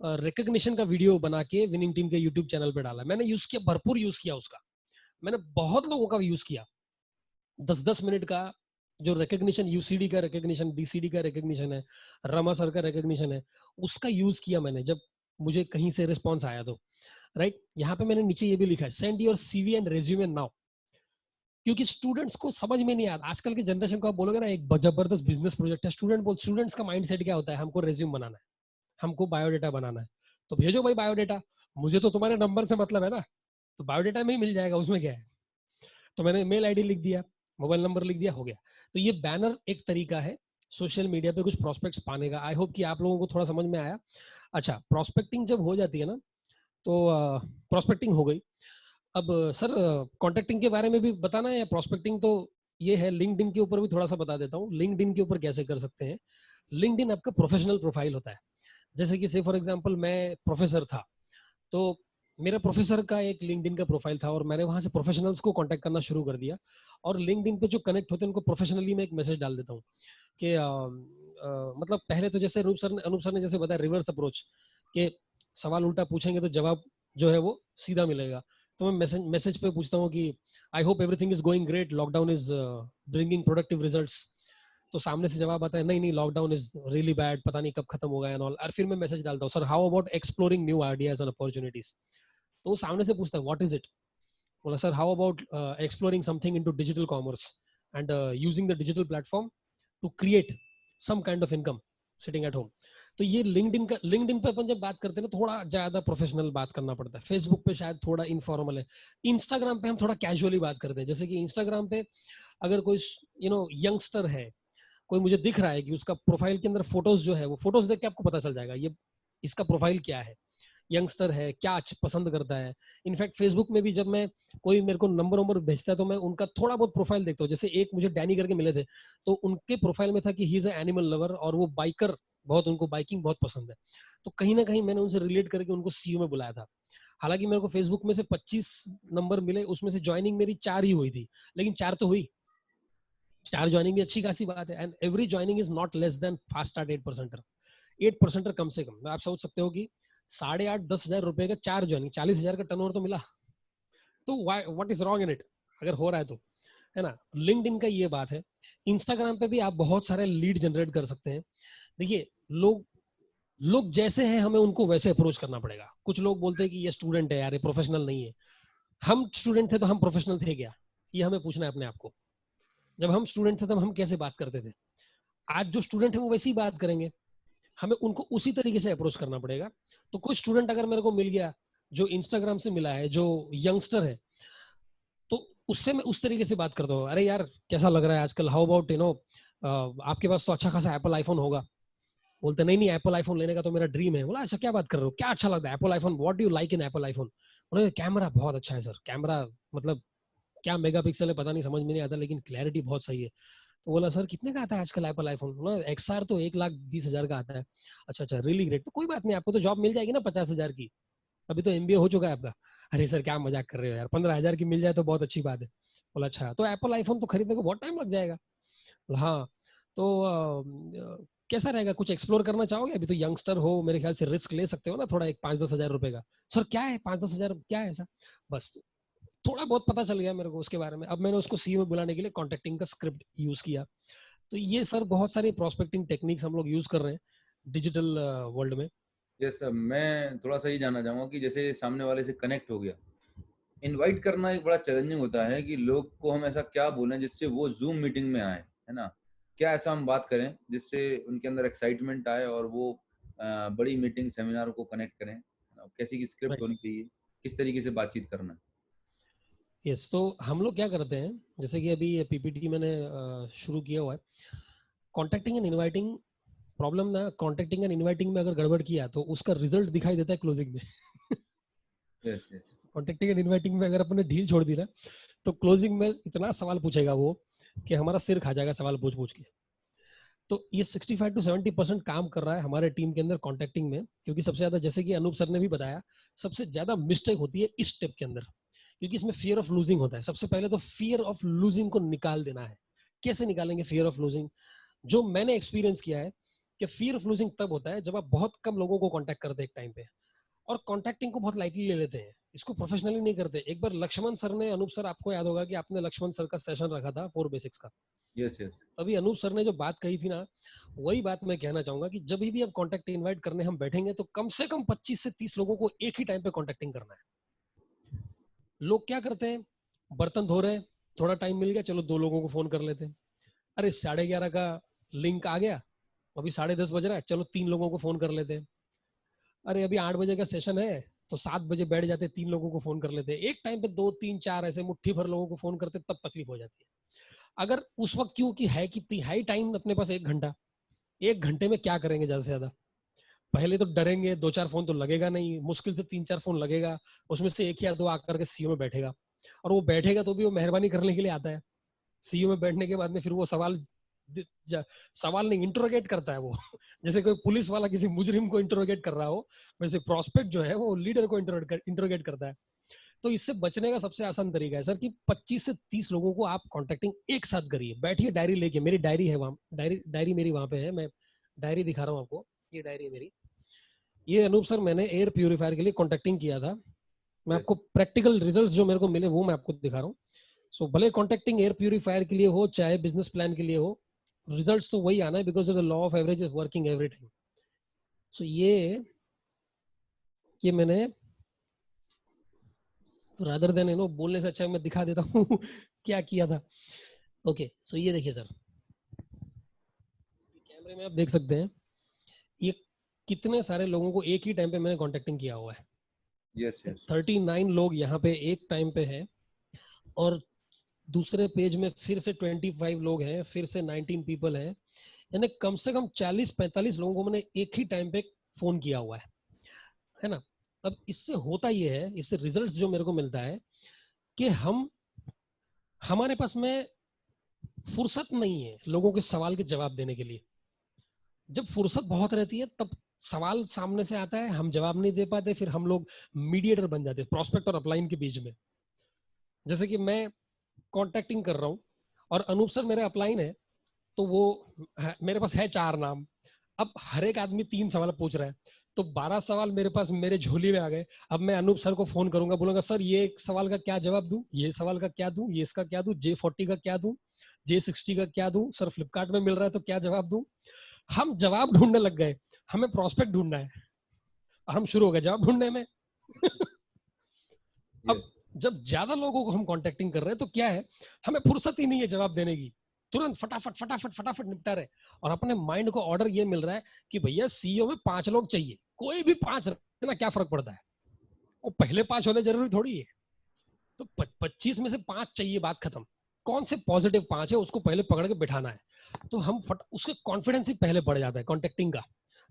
रिकग्निशन का वीडियो बना के विनिंग टीम के यूट्यूब चैनल पे डाला। मैंने यूज किया, भरपूर यूज किया उसका, मैंने बहुत लोगों का यूज किया, 10-10 मिनट का जो रिकग्निशन, यूसीडी का रिकग्निशन, डीसीडी का रिकग्निशन है, रमा सर का रिकग्निशन है, उसका यूज किया मैंने जब मुझे कहीं से रिस्पॉन्स आया तो। राइट, यहाँ पे मैंने नीचे ये भी लिखा है, send your CV and resume now, क्योंकि स्टूडेंट्स को समझ में नहीं आता। आजकल के जनरेशन को आप बोलोगे ना एक जबरदस्त बिजनेस प्रोजेक्ट है, स्टूडेंट्स का माइंडसेट क्या होता है, हमको रेज्यूम बनाना है, हमको बायोडेटा बनाना है, तो भेजो भाई बायोडेटा, मुझे तो तुम्हारे नंबर से मतलब है ना, तो बायोडेटा में ही मिल जाएगा, उसमें क्या है। तो मैंने मेल आईडी लिख दिया, मोबाइल नंबर लिख दिया, हो गया। तो ये बैनर एक तरीका है सोशल मीडिया पे कुछ प्रोस्पेक्ट्स पाने का। आई होप कि आप लोगों को थोड़ा समझ में आया। अच्छा, प्रोस्पेक्टिंग जब हो जाती है ना, तो प्रोस्पेक्टिंग हो गई। अब सर कॉन्टेक्टिंग के बारे में भी बताना है, या प्रोस्पेक्टिंग तो ये है, लिंक्डइन के ऊपर भी थोड़ा सा बता देता हूँ। लिंक्डइन के ऊपर कैसे कर सकते हैं। लिंक्डइन आपका प्रोफेशनल प्रोफाइल होता है। जैसे कि से फॉर एग्जांपल मैं प्रोफेसर था, तो मेरा प्रोफेसर का एक लिंक्डइन का प्रोफाइल था और मैंने वहां से प्रोफेशनल्स को कांटेक्ट करना शुरू कर दिया। और लिंक्डइन पे जो कनेक्ट होते हैं उनको प्रोफेशनली मैं एक मैसेज डाल देता हूँ कि मतलब पहले तो जैसे अनूप सर ने जैसे बताया रिवर्स अप्रोच, के सवाल उल्टा पूछेंगे तो जवाब जो है वो सीधा मिलेगा। तो मैं मैसेज पे पूछता हूँ कि I hope everything is going great, lockdown is bringing productive results. तो सामने से जवाब आता है नहीं नहीं, लॉकडाउन इज रियली बैड, पता नहीं कब खत्म होगा एंड ऑल। और फिर मैं मैसेज डालता हूँ, sir how about exploring new ideas and opportunities. तो वो सामने से पूछता है व्हाट इज इट, बोला sir how about exploring something into digital commerce and using the digital platform to create some kind of income sitting at home. तो ये लिंक्डइन पे अपन जब बात करते हैं ना, थोड़ा ज्यादा प्रोफेशनल बात करना पड़ता है। फेसबुक पे शायद थोड़ा इनफॉर्मल है। इंस्टाग्राम पे हम थोड़ा कैजुअली बात करते हैं। जैसे कि इंस्टाग्राम पे अगर कोई यंगस्टर है, कोई मुझे दिख रहा है कि उसका प्रोफाइल के अंदर फोटोज जो है, वो फोटोज देख के आपको पता चल जाएगा ये इसका प्रोफाइल क्या है, यंगस्टर है, क्या पसंद करता है। इनफैक्ट फेसबुक में भी जब मैं कोई मेरे को नंबर भेजता है तो मैं उनका थोड़ा बहुत प्रोफाइल देखता हूँ। जैसे एक मुझे डैनी करके मिले थे, तो उनके प्रोफाइल में था कि ही इज एनिमल लवर और वो बाइकर, बहुत उनको बाइकिंग बहुत पसंद है। तो कहीं ना कहीं मैंने उनसे रिलेट करके उनको सीयू में बुलाया था। हालांकि मेरे को फेसबुक में से 25 नंबर मिले, उसमें से ज्वाइनिंग मेरी 4 ही हुई थी, लेकिन 4 तो हुई। 4 ज्वाइनिंग भी अच्छी खासी बात है। And every joining is not less than fast start 8%। 8% कम से कम। आप सोच सकते हो कि 8,500-10,000 रुपए का 4 ज्वाइनिंग, 40,000 का टर्नओवर तो मिला। तो what is wrong in it, अगर हो रहा है तो, है ना। लिंक्डइन का ये बात है। इंस्टाग्राम पे भी आप बहुत सारे लीड जनरेट कर सकते हैं। देखिए, लोग लोग जैसे हैं हमें उनको वैसे अप्रोच करना पड़ेगा। कुछ लोग बोलते हैं कि ये स्टूडेंट है यार, ये प्रोफेशनल नहीं है। हम स्टूडेंट थे तो हम प्रोफेशनल थे क्या, ये हमें पूछना है अपने आप को। जब हम स्टूडेंट थे तब हम कैसे बात करते थे, आज जो स्टूडेंट है वो वैसी ही बात करेंगे। हमें उनको उसी तरीके से अप्रोच करना पड़ेगा। तो कुछ स्टूडेंट अगर मेरे को मिल गया जो इंस्टाग्राम से मिला है, जो यंगस्टर है, तो उससे मैं उस तरीके से बात करता हूँ, अरे यार कैसा लग रहा है आजकल, हाउ अबाउट आपके पास तो अच्छा खासा एप्पल आईफोन होगा। बोलते नहीं नहीं, एप्पल आईफोन लेने का तो मेरा ड्रीम है। बोला अच्छा क्या बात कर रहे हो, क्या अच्छा लगता है Apple iPhone, what do you like in Apple iPhone. बोले कैमरा बहुत अच्छा है सर, कैमरा मतलब क्या मेगापिक्सल है पता नहीं, समझ में नहीं आता, लेकिन क्लैरिटी बहुत सही है। तो बोला सर कितने का आता है आजकल एप्पल आईफोन। बोला XR तो 1,20,000 का आता है। अच्छा अच्छा, रियली ग्रेट, तो कोई बात नहीं, आपको तो जॉब मिल जाएगी ना 50,000 की, अभी तो MBA हो चुका है आपका। अरे सर क्या मजाक कर रहे हो यार, 15,000 की मिल जाए तो बहुत अच्छी बात है। बोला अच्छा, तो एप्पल आईफोन तो खरीदने को बहुत टाइम लग जाएगा। बोला हाँ, तो कैसा रहेगा, कुछ एक्सप्लोर करना चाहोगे, अभी तो यंगस्टर हो, मेरे ख्याल से रिस्क ले सकते हो ना थोड़ा, एक 5-10 हजार रुपए का। सर क्या है 5-10 हजार, क्या है ऐसा। बस थोड़ा बहुत पता चल गया मेरे को उसके बारे में। अब मैंने उसको सीईओ में बुलाने के लिए कॉन्टेक्टिंग का स्क्रिप्ट यूज किया। तो ये सर बहुत सारी प्रोस्पेक्टिंग टेक्निक्स हम लोग यूज कर रहे हैं डिजिटल वर्ल्ड में। यस सर, मैं थोड़ा सा ये जानना चाहूंगा कि जैसे सामने वाले से कनेक्ट हो गया, इनवाइट करना एक बड़ा चैलेंजिंग होता है कि लोग को हम ऐसा क्या बोलें जिससे वो जूम मीटिंग में आए, है ना। क्या ऐसा हम बात करें जिससे उनके अंदर एक्साइटमेंट आए और वो बड़ी मीटिंग सेमिनार को कनेक्ट करें, कैसी की स्क्रिप्ट राइट, होनी चाहिए, किस तरीके से बातचीत करना है। यस। तो हम लोग क्या करते हैं, जैसे कि अभी PPT मैंने शुरू किया हुआ है। कॉन्टेक्टिंग एंड इनवाइटिंग, प्रॉब्लम ना कॉन्टेक्टिंग एंड इनवाइटिंग में अगर गड़बड़ किया तो उसका रिजल्ट दिखाई देता है क्लोजिंग में। Yes yes. Contacting and inviting में अगर अपन ने ढील छोड़ दी ना, तो क्लोजिंग में इतना सवाल पूछेगा वो कि हमारा सिर खा जाएगा सवाल पूछ पूछ के। तो ये 65-70% काम कर रहा है हमारे टीम के अंदर कॉन्टेक्टिंग में। क्योंकि सबसे ज्यादा, जैसे कि अनूप सर ने भी बताया, सबसे ज्यादा मिस्टेक होती है इस स्टेप के अंदर, क्योंकि इसमें फियर ऑफ लूजिंग होता है। सबसे पहले तो फियर ऑफ लूजिंग को निकाल देना है। कैसे निकालेंगे फियर ऑफ लूजिंग, जो मैंने एक्सपीरियंस किया है कि फियर ऑफ लूजिंग तब होता है जब आप बहुत कम लोगों को कॉन्टैक्ट करते हैं एक टाइम पे, और कॉन्टैक्टिंग को बहुत लाइटली ले लेते हैं। इसको प्रोफेशनली नहीं करते। एक बार लक्ष्मण सर ने, अनूप सर, आपको याद होगा कि आपने लक्ष्मण सर का सेशन रखा था 4 बेसिक्स का। Yes yes. तभी अनूप सर ने जो बात कही थी ना, वही बात मैं कहना चाहूंगा कि जब भी आप कॉन्टेक्ट इनवाइट करने हम बैठेंगे तो कम से कम 25 से 30 लोगों को एक ही टाइम पे कॉन्टेक्टिंग करना है। लोग क्या करते हैं, बर्तन धो रहे हैं, थोड़ा टाइम मिल गया, चलो 2 लोगों को फोन कर लेते हैं। अरे 11:30 का लिंक आ गया, अभी 10:30 बज रहा है, चलो 3 लोगों को फोन कर लेते हैं। अरे अभी 8 बजे का सेशन है तो 7 बजे बैठ जाते, 3 लोगों को फोन कर लेते हैं। एक टाइम पे 2 3 4 ऐसे मुट्ठी भर लोगों को फोन करते, तब तकलीफ हो जाती है। अगर उस वक्त, क्योंकि है कितनी हाई टाइम अपने पास, 1 घंटा, 1 घंटे में क्या करेंगे ज्यादा से ज्यादा? पहले तो डरेंगे, 2-4 फोन तो लगेगा नहीं, मुश्किल से 3-4 फोन लगेगा, उसमें से 1 या 2 आकर के सीईओ में बैठेगा, और वो बैठेगा तो भी वो मेहरबानी करने के लिए आता है। सीईओ में बैठने के बाद में फिर वो सवाल नहीं, इंटरोगेट करता है वो जैसे कोई पुलिस वाला किसी मुजरिम को इंटरोगेट कर रहा हो, वैसे प्रोस्पेक्ट जो है वो लीडर को इंटरोगेट करता है। तो इससे बचने का सबसे आसान तरीका है सर कि 25 से 30 लोगों को आप कॉन्टेक्टिंग एक साथ करिए। बैठिए डायरी लेके, मेरी डायरी है वहां, डायरी मेरी वहां पे है, मैं डायरी दिखा रहा हूँ आपको, ये डायरी है मेरी। ये अनूप सर मैंने एयर प्यूरिफायर के लिए कॉन्टेक्टिंग किया था, मैं आपको प्रैक्टिकल रिजल्ट्स जो मेरे को मिले वो मैं आपको दिखा रहा हूँ। सो भले कॉन्टेक्टिंग एयर प्यूरिफायर के लिए हो चाहे बिजनेस प्लान के लिए हो, रिजल्ट्स तो वही आना है, because the law of average is working every time. So ये मैंने तो रादर देन बोलने से अच्छा मैं दिखा देता हूँ क्या किया था। ओके सो ये देखिए सर, कैमरे में आप देख सकते हैं ये कितने सारे लोगों को एक ही टाइम पे मैंने कॉन्टेक्टिंग किया हुआ है। Yes yes. 39 लोग यहाँ पे एक टाइम पे हैं, और दूसरे पेज में फिर से 25 लोग हैं, फिर से 19 पीपल हैं, यानी कम से कम 40-45 लोगों को मैंने एक ही टाइम पे फोन किया हुआ है ना। अब इससे होता ये है, इससे रिजल्ट्स जो मेरे को मिलता है कि हमारे पास में फुर्सत नहीं है लोगों के सवाल के जवाब देने के लिए। जब फुर्सत बहुत रहती है तब सवाल सामने से आता है, हम जवाब नहीं दे पाते, फिर हम लोग मीडिएटर बन जाते हैं प्रोस्पेक्ट और अपलाइन के बीच में। जैसे कि मैं कॉन्टेक्टिंग कर रहा हूँ और अनूप सर मेरे अपलाइन है, तो वो मेरे पास है 4 नाम। अब हर एक आदमी 3 सवाल पूछ रहा है, तो 12 सवाल मेरे पास मेरे झोली में आ गए। अब मैं अनूप सर को फोन करूंगा, बोलूंगा सर ये सवाल का क्या जवाब दूं, ये सवाल का क्या दूं, ये इसका क्या दूं, J40 का क्या दूं, J60 का क्या दूं, सर फ्लिपकार्ट में मिल रहा है तो क्या जवाब दूं। हम जवाब ढूंढने लग गए, हमें प्रोस्पेक्ट ढूंढना है और हम शुरू हो गए जवाब ढूंढने में अब जब ज्यादा लोगों को हम कॉन्टेक्टिंग कर रहे हैं तो क्या है, हमें फुर्सत ही नहीं है जवाब देने की, तुरंत फटाफट फटाफट फटाफट निपटा रहे, और अपने माइंड को ऑर्डर ये मिल रहा है कि भैया सीईओ में 5 लोग चाहिए, कोई भी 5 रखना क्या फर्क पड़ता है, वो पहले 5 होने जरूरी थोड़ी है। तो 25 में से 5 चाहिए, बात खत्म। कौन से पॉजिटिव 5 है उसको पहले पकड़ के बिठाना है, तो हम उसके कॉन्फिडेंस ही पहले बढ़ जाता है कॉन्टेक्टिंग का।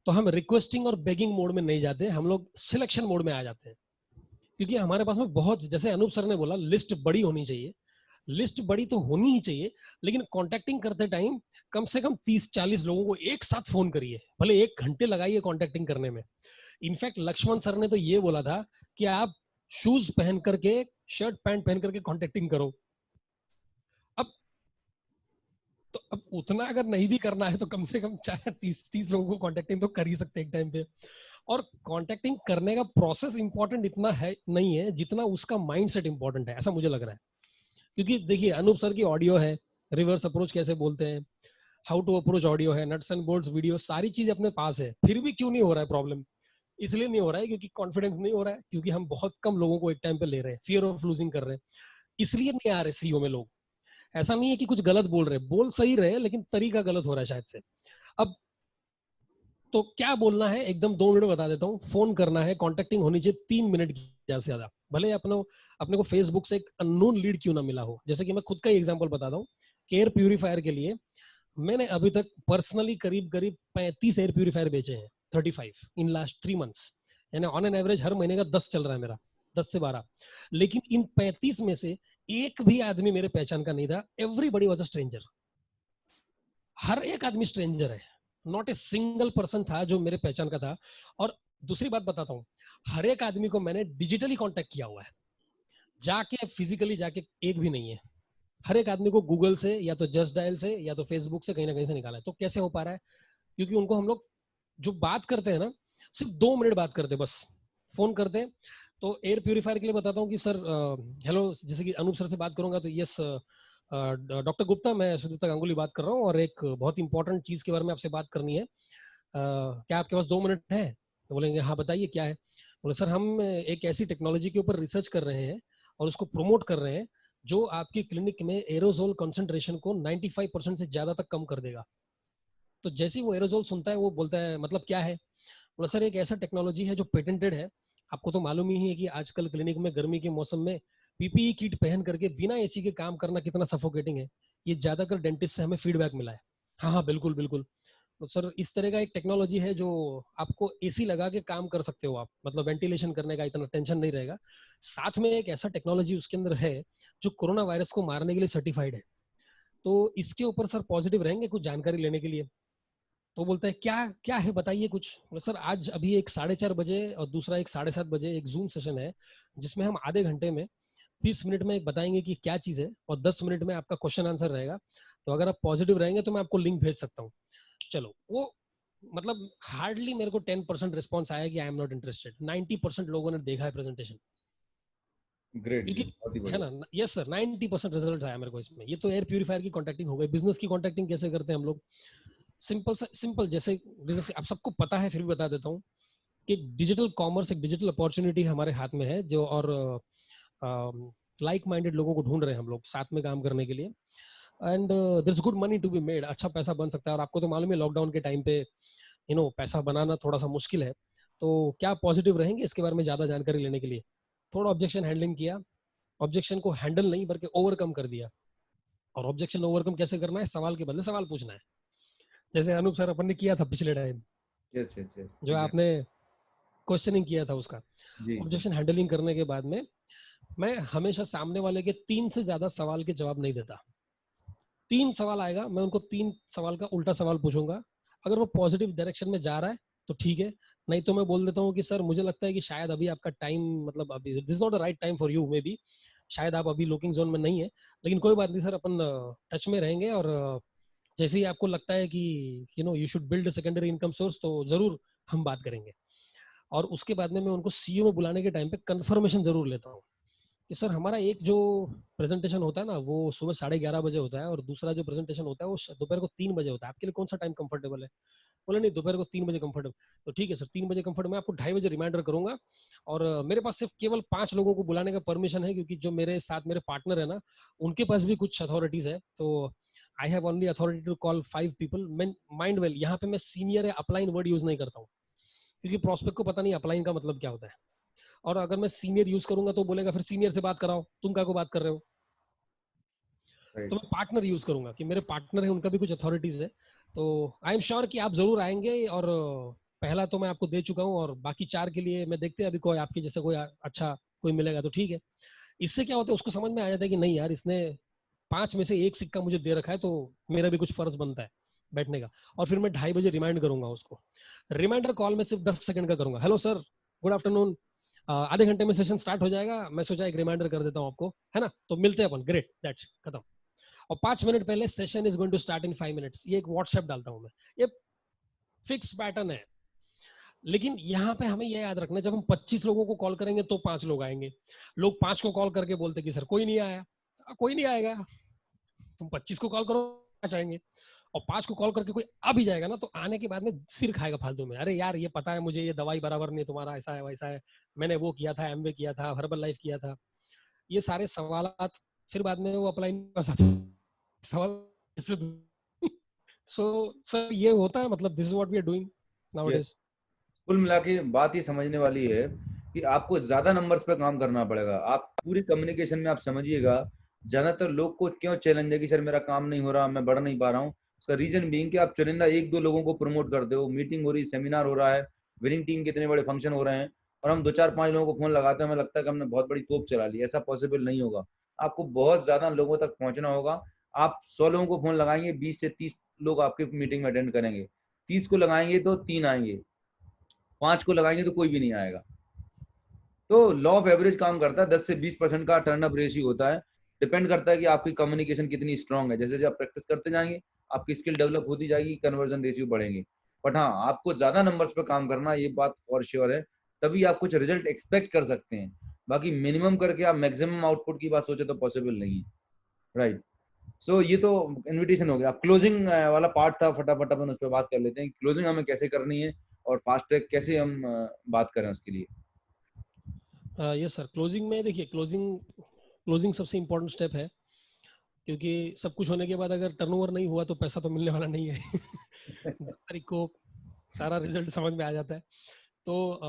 तो हम रिक्वेस्टिंग और बेगिंग मोड में नहीं जाते, हम लोग सिलेक्शन मोड में आ जाते हैं, क्योंकि हमारे पास में बहुत, जैसे अनूप सर ने बोला, लिस्ट बड़ी होनी चाहिए। लिस्ट बड़ी तो होनी ही चाहिए, लेकिन कॉन्टेक्टिंग करते टाइम कम से कम 30-40 लोगों को एक साथ फोन करिए, भले 1 घंटे लगाइए कॉन्टेक्टिंग करने में। इनफैक्ट लक्ष्मण सर ने तो ये बोला था कि आप शूज पहन करके, शर्ट पैंट पहन करके कॉन्टेक्टिंग करो। अब उतना अगर नहीं भी करना है तो कम से कम 30 लोगों को कॉन्टेक्टिंग तो कर ही सकते हैं एक टाइम पे। और कॉन्टेक्टिंग करने का प्रोसेस इंपॉर्टेंट इतना है नहीं है जितना उसका माइंडसेट इंपॉर्टेंट है, ऐसा मुझे लग रहा है। क्योंकि देखिए अनूप सर की ऑडियो है, रिवर्स अप्रोच कैसे बोलते हैं, हाउ टू अप्रोच ऑडियो है, नट्स एंड बोल्ट्स वीडियो, सारी चीज अपने पास है, फिर भी क्यों नहीं हो रहा है प्रॉब्लम? इसलिए नहीं हो रहा है क्योंकि कॉन्फिडेंस नहीं हो रहा है, क्योंकि हम बहुत कम लोगों को एक टाइम पे ले रहे हैं, फियर ऑफ लूजिंग कर रहे हैं, इसलिए नहीं आ रहे सीईओ में लोग। ऐसा नहीं है कि कुछ गलत बोल रहे, बोल सही रहे, लेकिन तरीका गलत हो रहा है शायद से। अब तो क्या बोलना है एकदम 2 मिनट बता देता हूँ। फोन करना है, कॉन्टेक्टिंग होनी चाहिए 3 मिनट की ज्यादा से ज्यादा, भले अपने को फेसबुक से एक अननोन लीड क्यों ना मिला हो। जैसे कि मैं खुद का ही एग्जांपल बताता हूँ, एयर प्यूरिफायर के लिए मैंने अभी तक पर्सनली करीब 35 एयर प्यूरिफायर बेचे हैं, 35 इन लास्ट 3 मंथ्स, यानी ऑन एन एवरेज हर महीने का 10 चल रहा है मेरा, 10 से 12। लेकिन इन 35 में से एक भी आदमी मेरे पहचान का नहीं था, एवरीबडी वाज अ स्ट्रेंजर, हर एक आदमी स्ट्रेंजर है, नॉट ए सिंगल पर्सन था जो मेरे पहचान का था। और दूसरी बात बताता हूँ, हर एक आदमी को मैंने डिजिटली कांटेक्ट किया हुआ है, जाके फिजिकली जाके एक भी नहीं है। हर एक आदमी को गूगल से या तो जस्ट डायल से या तो फेसबुक से कहीं ना कहीं से निकाला है। तो कैसे हो पा रहा है? क्योंकि उनको हम लोग जो बात करते हैं ना, सिर्फ 2 मिनट बात करते, बस फोन करते, तो एयर प्यूरिफायर के लिए बताता हूँ कि सर हेलो, जैसे कि अनूप सर से बात करूंगा तो यस डॉक्टर गुप्ता, मैं सुदीप्ता गांगुली बात कर रहा हूँ और एक बहुत इंपॉर्टेंट चीज के बारे में आपसे बात करनी है। क्या आपके पास 2 मिनट है? तो बोलेंगे हाँ बताइए क्या है। बोले सर हम एक ऐसी टेक्नोलॉजी के ऊपर रिसर्च कर रहे हैं और उसको प्रमोट कर रहे हैं जो आपके क्लिनिक में एरोजोल कंसंट्रेशन को 95% से ज्यादा तक कम कर देगा। तो जैसे ही वो एरोजोल सुनता है वो बोलता है मतलब क्या है। बोला सर एक ऐसा टेक्नोलॉजी है जो पेटेंटेड है। आपको तो मालूम ही है कि आजकल क्लिनिक में गर्मी के मौसम में पीपीई किट पहन करके बिना एसी के काम करना कितना सफोकेटिंग है। ये ज्यादातर डेंटिस्ट से हमें फीडबैक मिला है। हाँ हाँ बिल्कुल बिल्कुल। तो सर इस तरह का एक टेक्नोलॉजी है जो आपको एसी लगा के काम कर सकते हो आप, मतलब वेंटिलेशन करने का इतना टेंशन नहीं रहेगा। साथ में एक ऐसा टेक्नोलॉजी उसके अंदर है जो कोरोना वायरस को मारने के लिए सर्टिफाइड है। तो इसके ऊपर सर पॉजिटिव रहेंगे कुछ जानकारी लेने के लिए। तो बोलता है क्या क्या है बताइए कुछ। बोला, सर आज अभी एक 4:30 बजे और दूसरा एक 7:30 बजे एक जूम सेशन है जिसमें हम आधे घंटे में 20 मिनट में एक बताएंगे कि क्या चीज है और 10 मिनट में आपका क्वेश्चन आंसर रहेगा। तो अगर आप पॉजिटिव रहेंगे तो मैं आपको लिंक भेज सकता हूँ। चलो वो मतलब हार्डली मेरे को 10% रिस्पॉन्स आया कि आई एम नॉट इंटरेस्टेड। 90% लोगों ने देखा है प्रेजेंटेशन। ग्रेट क्योंकि ग्रेट, बहुत ही है बढ़िया। ना, यस सर 90% रिजल्ट आया मेरे को इसमें। ये तो एयर प्यूरिफायर की कॉन्ट्रैक्टिंग हो गई। बिजनेस की कॉन्ट्रैक्टिंग कैसे करते हैं हम लोग? सिंपल जैसे बिजनेस आप सबको पता है फिर भी बता देता हूँ कि डिजिटल कॉमर्स एक डिजिटल अपॉर्चुनिटी हमारे हाथ में है जो, और लाइक माइंडेड लोगों को ढूंढ रहे हैं हम लोग साथ में काम करने के लिए। And there is good money to be made. अच्छा पैसा बन सकता है और आपको तो मालूम है लॉकडाउन के टाइम पे पैसा बनाना थोड़ा सा मुश्किल है। तो क्या पॉजिटिव रहेंगे इसके बारे में ज्यादा जानकारी लेने के लिए? थोड़ा ऑब्जेक्शन हैंडलिंग किया। ऑब्जेक्शन को हैंडल नहीं बल्कि ओवरकम कर दिया। और ऑब्जेक्शन ओवरकम कैसे करना है? सवाल के बदले सवाल पूछना है, जैसे अनूप सर अपन ने किया था पिछले टाइम, यस यस यस, जो एग्जैक्ट। आपने क्वेश्चनिंग किया था उसका। जी जी। ऑब्जेक्शन हैंडलिंग करने के बाद में मैं हमेशा सामने वाले के 3 से ज्यादा सवाल के जवाब नहीं देता। 3 सवाल आएगा, मैं उनको 3 सवाल का उल्टा सवाल पूछूंगा। अगर वो पॉजिटिव डायरेक्शन में जा रहा है तो ठीक है, नहीं तो मैं बोल देता हूँ कि सर मुझे लगता है कि शायद अभी आपका टाइम, मतलब अभी this not the right time for you may be, शायद आप अभी लुकिंग जोन में नहीं है। लेकिन कोई बात नहीं सर, अपन टच में रहेंगे और जैसे ही आपको लगता है कि you should build secondary income source तो जरूर हम बात करेंगे। और उसके बाद में मैं उनको सीईओ में बुलाने के टाइम पे कंफर्मेशन जरूर लेता हूँ कि सर हमारा एक जो प्रेजेंटेशन होता है ना वो सुबह 11:30 बजे होता है और दूसरा जो प्रेजेंटेशन होता है वो दोपहर को 3 बजे होता है। आपके लिए कौन सा टाइम कंफर्टेबल है? बोले नहीं दोपहर को 3 बजे कंफर्टेबल। तो ठीक है सर 3 बजे कंफर्ट, मैं आपको 2:30 बजे रिमाइंडर करूंगा। और मेरे पास सिर्फ केवल 5 लोगों को बुलाने का परमिशन है क्योंकि जो मेरे साथ मेरे पार्टनर है ना उनके पास भी कुछ अथॉरिटीज है। तो I have only authority to call 5 people. Mind well, यहाँ पे मैं सीनियर या अपलाइन वर्ड यूज नहीं करता हूँ क्योंकि प्रोस्पेक्ट को पता नहीं अपलाइन का मतलब क्या होता है। और अगर मैं सीनियर यूज करूंगा तो बोलेगा फिर सीनियर से बात कराओ, तुम क्या को बात कर रहे हो। तो राइट। मैं पार्टनर यूज करूंगा कि मेरे पार्टनर है, उनका भी कुछ अथॉरिटीज है। तो आई एम श्योर कि आप जरूर आएंगे। और पहला तो मैं आपको दे चुका हूँ और बाकी 4 के लिए मैं देखते हैं अभी कोई आपके जैसे कोई अच्छा कोई मिलेगा तो ठीक है। इससे क्या होता है उसको समझ में आ जाता है कि नहीं यार इसने 5 में से एक सिक्का मुझे दे रखा है तो मेरा भी कुछ फर्ज बनता है बैठने का। और फिर मैं 2:30 बजे रिमाइंड करूंगा उसको। रिमाइंडर कॉल में सिर्फ 10 सेकंड का करूंगा। हेलो सर, गुड आफ्टरनून, आधे घंटे में सेशन स्टार्ट हो जाएगा, मैं सोचा एक रिमाइंडर कर देता हूँ आपको, है ना, तो मिलते हैं अपन। ग्रेट, दैट्स खत्म। और 5 मिनट पहले session is going to start in 5 minutes, ये एक व्हाट्सएप डालता हूँ मैं। ये फिक्स पैटर्न है। लेकिन यहाँ पे हमें यह याद रखना, जब हम 25 लोगों को कॉल करेंगे तो 5 लोग आएंगे। लोग 5 को कॉल करके बोलते कि सर कोई नहीं आया। कोई नहीं आएगा, तुम 25 को कॉल करो, 5 आएंगे। और 5 को कॉल करके कोई आ भी जाएगा ना तो आने के बाद में सिर खाएगा फालतू में। अरे यार ये पता है मुझे, ये दवाई बराबर नहीं तुम्हारा, ऐसा है वैसा है, मैंने वो किया था, एमवे किया था, हर्बल लाइफ किया था। ये सारे सवाल फिर बाद में वो अप्लाई नहीं कर सकते सवाल। सो सर ये होता है, मतलब this is what we are doing yes, nowadays. कुल मिला के बात ये समझने वाली है कि आपको ज्यादा नंबर्स पे काम करना पड़ेगा। आप पूरी कम्युनिकेशन में आप समझिएगा, ज्यादातर लोग को क्यों चैलेंज है कि सर मेरा काम नहीं हो रहा, मैं बढ़ नहीं पा रहा हूँ। उसका रीजन बीइंग कि आप चुनिंदा 1-2 लोगों को प्रमोट करते हो, मीटिंग हो रही, सेमिनार हो रहा है, विनिंग टीम के इतने बड़े फंक्शन हो रहे हैं, और हम 2-4-5 लोगों को फोन लगाते हैं, हमें लगता है कि हमने बहुत बड़ी तोप चला ली। ऐसा पॉसिबल नहीं होगा। आपको बहुत ज्यादा लोगों तक पहुंचना होगा। आप 100 लोगों को फोन लगाएंगे, 20 से 30 लोग आपके मीटिंग में अटेंड करेंगे। 30 को लगाएंगे तो 3 आएंगे, 5 को लगाएंगे तो कोई भी नहीं आएगा। तो लॉ ऑफ एवरेज काम करता है, 10 से 20% का टर्न अप रेशियो होता है। डिपेंड करता है कि आपकी कम्युनिकेशन कितनी स्ट्रांग है। जैसे जैसे आप प्रैक्टिस करते जाएंगे आपकी स्किल डेवलप होती जाएगी, कन्वर्जन रेशियो बढ़ेंगे। बट हाँ, आपको ज्यादा नंबर्स पे काम करना, ये बात और श्योर है। तभी आप कुछ रिजल्ट एक्सपेक्ट कर सकते हैं। बाकी मिनिमम करके आप मैक्सिमम आउटपुट की बात सोचे तो पॉसिबल नहीं है, राइट। सो ये तो इनविटेशन हो गया। क्लोजिंग वाला पार्ट था, फटाफट अपन उस पर बात कर लेते हैं। क्लोजिंग हमें कैसे करनी है और फास्ट ट्रैक कैसे हम बात करें उसके लिए। यस सर, क्लोजिंग में देखिए, क्लोजिंग सबसे इम्पोर्टेंट स्टेप है, क्योंकि सब कुछ होने के बाद अगर टर्नओवर नहीं हुआ तो पैसा तो मिलने वाला नहीं है 10 तारीख को सारा रिजल्ट समझ में आ जाता है। तो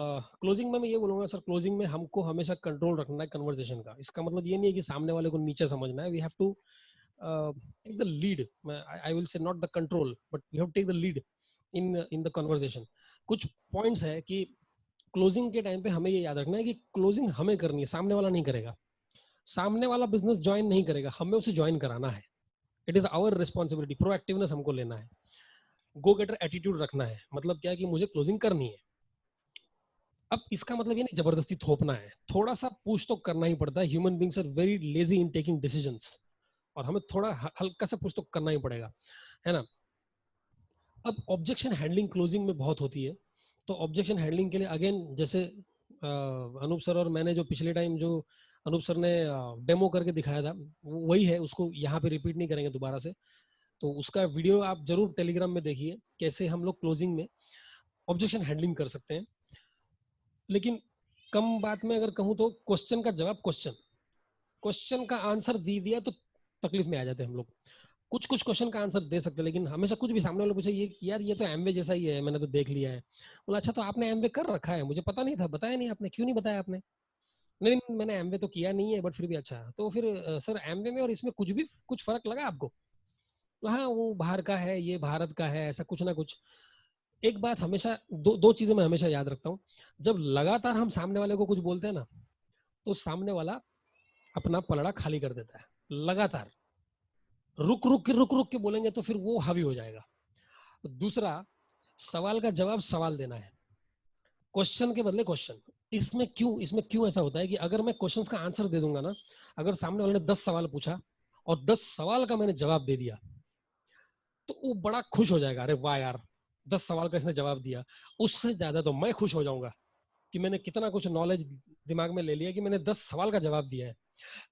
क्लोजिंग में मैं ये बोलूंगा सर, क्लोजिंग में हमको हमेशा कंट्रोल रखना है कन्वर्सेशन का। इसका मतलब ये नहीं है कि सामने वाले को नीचे समझना है। We have to take the lead, I will say not the control, but we have take the lead in the conversation. कुछ पॉइंट्स है कि क्लोजिंग के टाइम पे हमें ये याद रखना है कि क्लोजिंग हमें करनी है, सामने वाला नहीं करेगा। सामने वाला बिजनेस ज्वाइन नहीं करेगा, हमें उसे ज्वाइन कराना है। It is our responsibility, proactiveness हमको लेना है, गो गेटर एटीट्यूड रखना है। मतलब क्या है कि मुझे क्लोजिंग करनी है। अब इसका मतलब ये नहीं जबरदस्ती थोपना है, थोड़ा सा पुश तो करना ही पड़ता है। Human beings are very lazy in taking decisions, और हमें थोड़ा हल्का सा पुश तो करना ही पड़ेगा, है ना। अब ऑब्जेक्शन हैंडलिंग क्लोजिंग में बहुत होती है। तो ऑब्जेक्शन हैंडलिंग के लिए अगेन, जैसे अनूप सर और मैंने जो पिछले टाइम जो अनूप सर ने डेमो करके दिखाया था, वही है, उसको यहाँ पे रिपीट नहीं करेंगे दोबारा से। तो उसका वीडियो आप जरूर टेलीग्राम में देखिए, कैसे हम लोग क्लोजिंग में ऑब्जेक्शन हैंडलिंग कर सकते हैं। लेकिन कम बात में अगर कहूँ तो क्वेश्चन का जवाब, क्वेश्चन का आंसर दे दिया तो तकलीफ में आ जाते हैं हम लोग। कुछ क्वेश्चन का आंसर दे सकते हैं, लेकिन हमेशा कुछ भी सामने वाले पूछे, ये यार ये तो एमवे जैसा ही है, मैंने तो देख लिया है। बोला अच्छा तो आपने एमवे कर रखा है, मुझे पता नहीं था, बताया नहीं आपने, क्यों नहीं बताया आपने? नहीं मैंने एमवे तो किया नहीं है, बट फिर भी अच्छा। तो फिर सर एमवे में और इसमें कुछ फर्क लगा आपको? हाँ वो बाहर का है, ये भारत का है, ऐसा कुछ ना कुछ। एक बात हमेशा, दो चीजें मैं हमेशा याद रखता हूँ। जब लगातार हम सामने वाले को कुछ बोलते हैं ना, तो सामने वाला अपना पलड़ा खाली कर देता है। लगातार रुक के बोलेंगे तो फिर वो हावी हो जाएगा। दूसरा, सवाल का जवाब सवाल देना है, क्वेश्चन के बदले क्वेश्चन। इसमें क्यों ऐसा होता है कि अगर मैं क्वेश्चन का आंसर दे दूंगा ना, अगर सामने वाले ने 10 सवाल पूछा और 10 सवाल का मैंने जवाब दे दिया, तो वो बड़ा खुश हो जाएगा, अरे वाह यार 10 सवाल का इसने जवाब दिया। उससे ज्यादा तो मैं खुश हो जाऊंगा कि मैंने कितना कुछ नॉलेज दिमाग में ले लिया कि मैंने 10 सवाल का जवाब दिया है।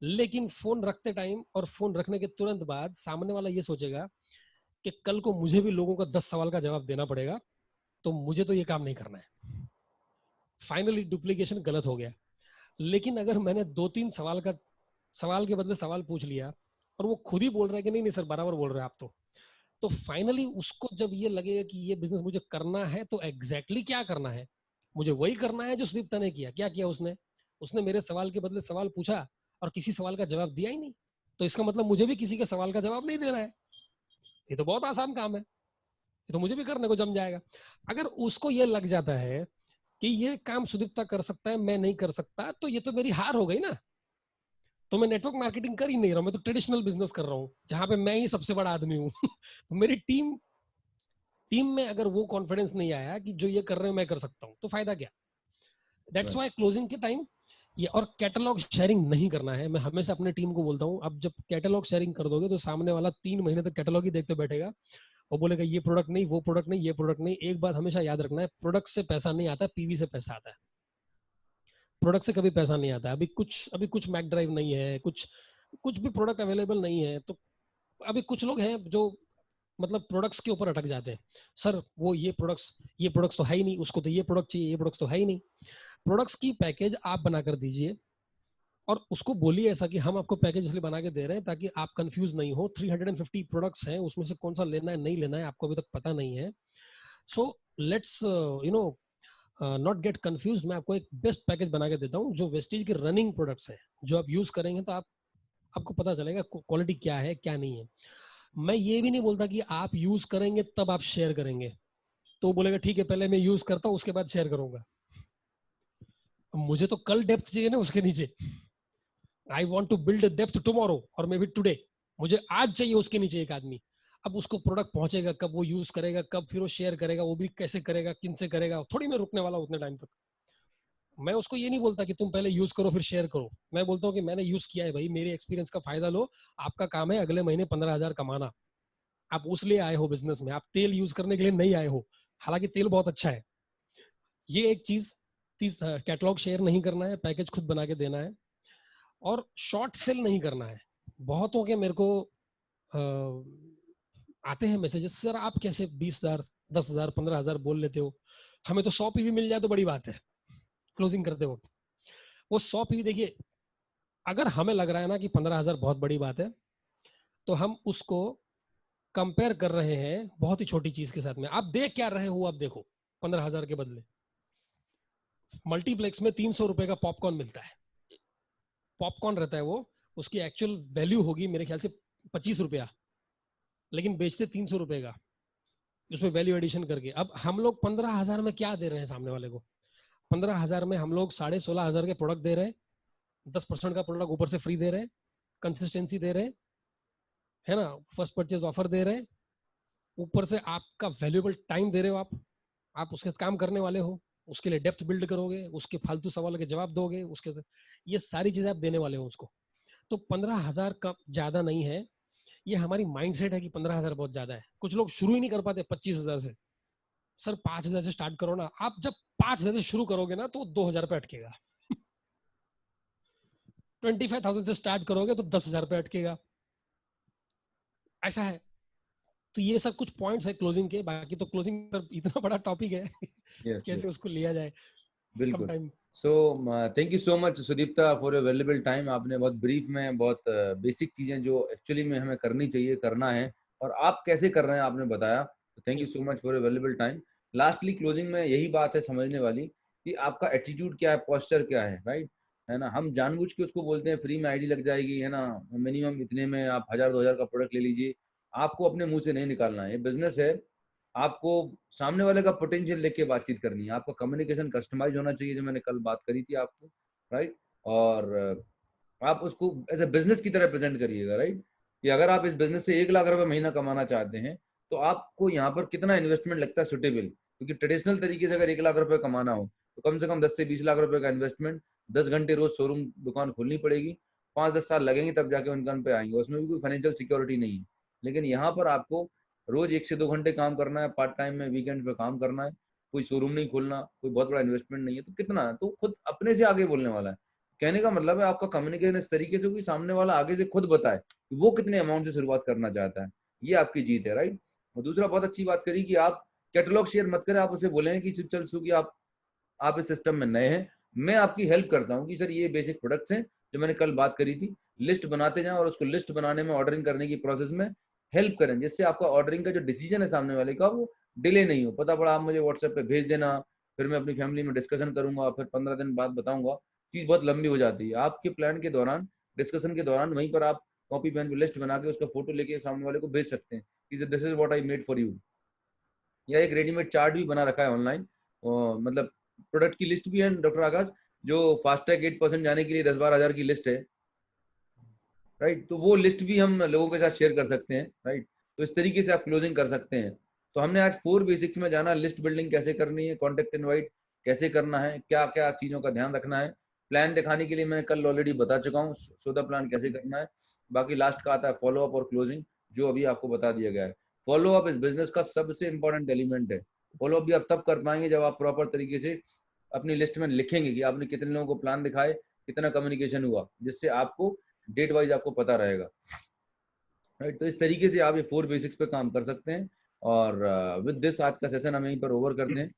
लेकिन फोन रखते टाइम और फोन रखने के तुरंत बाद सामने वाला ये सोचेगा कि कल को मुझे भी लोगों का 10 सवाल का जवाब देना पड़ेगा, तो मुझे तो ये काम नहीं करना है। फाइनली डुप्लीकेशन गलत हो गया। लेकिन अगर मैंने 2-3 सवाल के बदले सवाल पूछ लिया और वो खुद ही बोल रहा है कि नहीं नहीं सर बराबर बोल रहे हैं आप, तो फाइनली उसको जब ये लगेगा कि ये बिजनेस मुझे करना है, तो एग्जैक्टली क्या करना है, मुझे वही करना है जो सुदीप्ता ने किया। क्या किया उसने मेरे सवाल के बदले सवाल पूछा और किसी सवाल का जवाब दिया ही नहीं। तो इसका मतलब मुझे भी किसी के सवाल का जवाब नहीं देना है। ये तो बहुत आसान काम है, ये तो मुझे भी करने को जम जाएगा। अगर उसको ये लग जाता है कि ये काम सुदीप्ता कर सकता है, मैं नहीं कर सकता, तो ये तो मेरी हार हो गई ना। तो मैं नेटवर्क मार्केटिंग कर ही नहीं रहा हूँ, मैं तो ट्रेडिशनल बिजनेस कर रहा हूँ जहां पे मैं ही सबसे बड़ा आदमी हूँ तो मेरी टीम में अगर वो कॉन्फिडेंस नहीं आया कि जो ये कर रहे हैं मैं कर सकता हूँ, तो फायदा क्या? दैट्स व्हाई क्लोजिंग के टाइम ये, और कैटलॉग शेयरिंग नहीं करना है। मैं हमेशा अपने टीम को बोलता हूँ, अब जब कैटलॉग शेयरिंग कर दोगे तो सामने वाला 3 महीने तक कैटलॉग ही देखते बैठेगा और बोलेगा ये प्रोडक्ट नहीं, वो प्रोडक्ट नहीं, ये प्रोडक्ट नहीं। एक बात हमेशा याद रखना है, प्रोडक्ट से पैसा नहीं आता, पीवी से पैसा आता है। प्रोडक्ट से कभी पैसा नहीं आता। अभी कुछ मैक ड्राइव नहीं है, कुछ भी प्रोडक्ट अवेलेबल नहीं है, तो अभी कुछ लोग हैं जो मतलब प्रोडक्ट्स के ऊपर अटक जाते हैं। सर वो ये प्रोडक्ट्स तो है ही नहीं, उसको तो ये प्रोडक्ट चाहिए, ये प्रोडक्ट्स तो है ही नहीं। प्रोडक्ट्स की पैकेज आप बनाकर दीजिए और उसको बोलिए ऐसा कि हम आपको पैकेज इसलिए बना के दे रहे हैं ताकि आप कंफ्यूज नहीं हो। 350 प्रोडक्ट्स हैं, उसमें से कौन सा लेना है नहीं लेना है आपको अभी तक पता नहीं है। So let's not get confuse. मैं आपको एक बेस्ट पैकेज बना के देता हूँ जो वेस्टेज के रनिंग प्रोडक्ट्स हैं, जो आप यूज करेंगे तो आपको पता चलेगा क्वालिटी क्या है क्या नहीं है। मैं ये भी नहीं बोलता कि आप यूज करेंगे तब आप शेयर करेंगे, तो बोलेगा ठीक है पहले मैं यूज करता हूँ उसके बाद शेयर करूंगा। मुझे तो कल डेप्थ चाहिए ना उसके नीचे। I want to build depth tomorrow और मे बी टुडे। मुझे आज चाहिए उसके नीचे एक आदमी। अब उसको प्रोडक्ट पहुंचेगा कब, वो यूज करेगा कब, फिर वो शेयर करेगा, वो भी कैसे करेगा, किन से करेगा, थोड़ी मैं रुकने वाला उतने टाइम तक। मैं उसको ये नहीं बोलता कि तुम पहले यूज करो फिर शेयर करो। मैं बोलता हूँ कि मैंने यूज किया है भाई, मेरे एक्सपीरियंस का फायदा लो। आपका काम है अगले महीने 15,000 कमाना। आप उस लिए आए हो बिजनेस में, आप तेल यूज करने के लिए नहीं आए हो। हालांकि तेल बहुत अच्छा है। ये एक चीज 30 कैटलॉग शेयर नहीं करना है, पैकेज खुद बना के देना है, और शॉर्ट सेल नहीं करना है। बहुतों के मेरे को आते हैं मैसेजेस, सर आप कैसे 20,000 10,000 15,000 बोल लेते हो, हमें तो 100 पीवी मिल जाए तो बड़ी बात है क्लोजिंग करते वक्त। वो 100 पीवी देखिए, अगर हमें लग रहा है ना कि 15,000 बहुत बड़ी बात है, तो हम उसको कंपेयर कर रहे हैं बहुत ही छोटी चीज के साथ में। आप देख क्या रहे हो, आप देखो 15,000 के बदले मल्टीप्लेक्स में 300 रुपए का पॉपकॉर्न मिलता है। पॉपकॉर्न रहता है वो, उसकी एक्चुअल वैल्यू होगी मेरे ख्याल से 25 रुपया, लेकिन बेचते 300 रुपए का, उसमें वैल्यू एडिशन करके। अब हम लोग 15,000 में क्या दे रहे हैं सामने वाले को? 15,000 में हम लोग 16,500 के प्रोडक्ट दे रहे हैं, 10% का प्रोडक्ट ऊपर से फ्री दे रहे हैं, कंसिस्टेंसी दे रहे हैं, है ना, फर्स्ट परचेज ऑफर दे रहे हैं, ऊपर से आपका वैल्यूएबल टाइम दे रहे हो, आप उसके काम करने वाले हो, उसके लिए डेप्थ बिल्ड करोगे, उसके फालतू सवालों के जवाब दोगे, उसके ये सारी चीजें आप देने वाले हो उसको। तो 15,000 का ज्यादा नहीं है, ये हमारी माइंडसेट है कि 15,000 बहुत ज्यादा है। कुछ लोग शुरू ही नहीं कर पाते 25,000 से। सर 5,000 से स्टार्ट करो ना। आप जब 5,000 से शुरू करोगे ना तो 2,000 पे अटकेगा। 25,000 से स्टार्ट करोगे तो 10,000 पे अटकेगा। ऐसा है। तो ये सब कुछ पॉइंट्स है क्लोजिंग के। बाकी तो क्लोजिंग इतना बड़ा टॉपिक है कैसे उसको लिया जाए कम time. So thank you so much Sudipta for your valuable time. आपने बहुत ब्रीफ में बहुत बेसिक चीजें जो एक्चुअली में हमें करनी चाहिए करना है और आप कैसे कर रहे हैं आपने बताया। Thank you so much for your valuable time. Lastly closing में यही बात है समझने वाली कि आपका एटीट्यूड क्या है, पोस्चर क्या है, राइट है ना। हम जानबूझ के उसको बोलते हैं फ्री में आईडी लग जाएगी, है ना, मिनिमम इतने में आप 1,000-2,000 का प्रोडक्ट ले लीजिए। आपको अपने मुंह से नहीं निकालना है, ये बिजनेस है। आपको सामने वाले का पोटेंशियल लेके बातचीत करनी है। आपका कम्युनिकेशन कस्टमाइज होना चाहिए, जो मैंने कल बात करी थी आपको, राइट। और आप उसको एज ए बिजनेस की तरह प्रेजेंट करिएगा, राइट, कि अगर आप इस बिजनेस से 1,00,000 रुपए महीना कमाना चाहते हैं तो आपको यहाँ पर कितना इन्वेस्टमेंट लगता है सुटेबल। क्योंकि ट्रेडिशनल तरीके से अगर 1,00,000 रुपए कमाना हो तो कम से कम 10 से 20 लाख रुपए का इन्वेस्टमेंट, 10 घंटे रोज शोरूम दुकान खोलनी पड़ेगी, 5-10 साल लगेंगे तब जाके इनकम पे आएंगे। उसमें भी कोई फाइनेंशियल सिक्योरिटी नहीं है। लेकिन यहाँ पर आपको रोज 1 से 2 घंटे काम करना है, पार्ट टाइम में वीकेंड पे काम करना है, कोई शोरूम नहीं खोलना, कोई बहुत बड़ा इन्वेस्टमेंट नहीं है, तो कितना तो खुद अपने से आगे बोलने वाला है। कहने का मतलब है आपका कम्युनिकेशन इस तरीके से कोई सामने वाला आगे से खुद बताए कि वो कितने अमाउंट से शुरुआत करना चाहता है, ये आपकी जीत है, राइट। और दूसरा बहुत अच्छी बात करी कि आप कैटलॉग शेयर मत करें, आप उसे बोलें कि चल सुखी आप इस सिस्टम में नए हैं, मैं आपकी हेल्प करता हूँ कि सर ये बेसिक प्रोडक्ट्स हैं जो मैंने कल बात करी थी, लिस्ट बनाते जाएं और उसको लिस्ट बनाने में, ऑर्डरिंग करने की प्रोसेस में हेल्प करें, जिससे आपका ऑर्डरिंग का जो डिसीजन है सामने वाले का वो डिले नहीं हो। पता पड़ा आप मुझे व्हाट्सएप पे भेज देना, फिर मैं अपनी फैमिली में डिस्कशन करूंगा, फिर 15 दिन बाद बताऊंगा, चीज बहुत लंबी हो जाती है। आपके प्लान के दौरान, डिस्कशन के दौरान वहीं पर आप कॉपी पेन पे लिस्ट बना के उसका फोटो लेके सामने वाले को भेज सकते हैं कि this is what I made for you. या एक रेडीमेड चार्ट भी बना रखा है ऑनलाइन, मतलब प्रोडक्ट की लिस्ट भी है डॉक्टर आकाश, जो फास्टैग 8% जाने के लिए 10-12 हज़ार की लिस्ट है, राइट। तो वो लिस्ट भी हम लोगों के साथ शेयर कर सकते हैं, राइट। तो इस तरीके से आप क्लोजिंग कर सकते हैं। तो हमने आज 4 बेसिक्स में जाना, लिस्ट बिल्डिंग कैसे करनी है, कॉन्टेक्ट इनवाइट कैसे करना है, क्या क्या चीज़ों का ध्यान रखना है, प्लान दिखाने के लिए मैं कल ऑलरेडी बता चुका हूँ सौदा प्लान कैसे करना है। बाकी लास्ट का आता है फॉलो अप और क्लोजिंग, जो अभी आपको बता दिया गया है। फॉलो अप इस बिजनेस का सबसे इंपॉर्टेंट एलिमेंट है। फॉलो अप भी आप तब कर पाएंगे जब आप प्रॉपर तरीके से अपनी लिस्ट में लिखेंगे कि आपने कितने लोगों को प्लान दिखाए, कितना कम्युनिकेशन हुआ, जिससे आपको डेट वाइज आपको पता रहेगा, राइट। तो इस तरीके से आप ये 4 बेसिक्स पे काम कर सकते हैं। और विद दिस आज का सेशन हम यहीं पर ओवर करते हैं।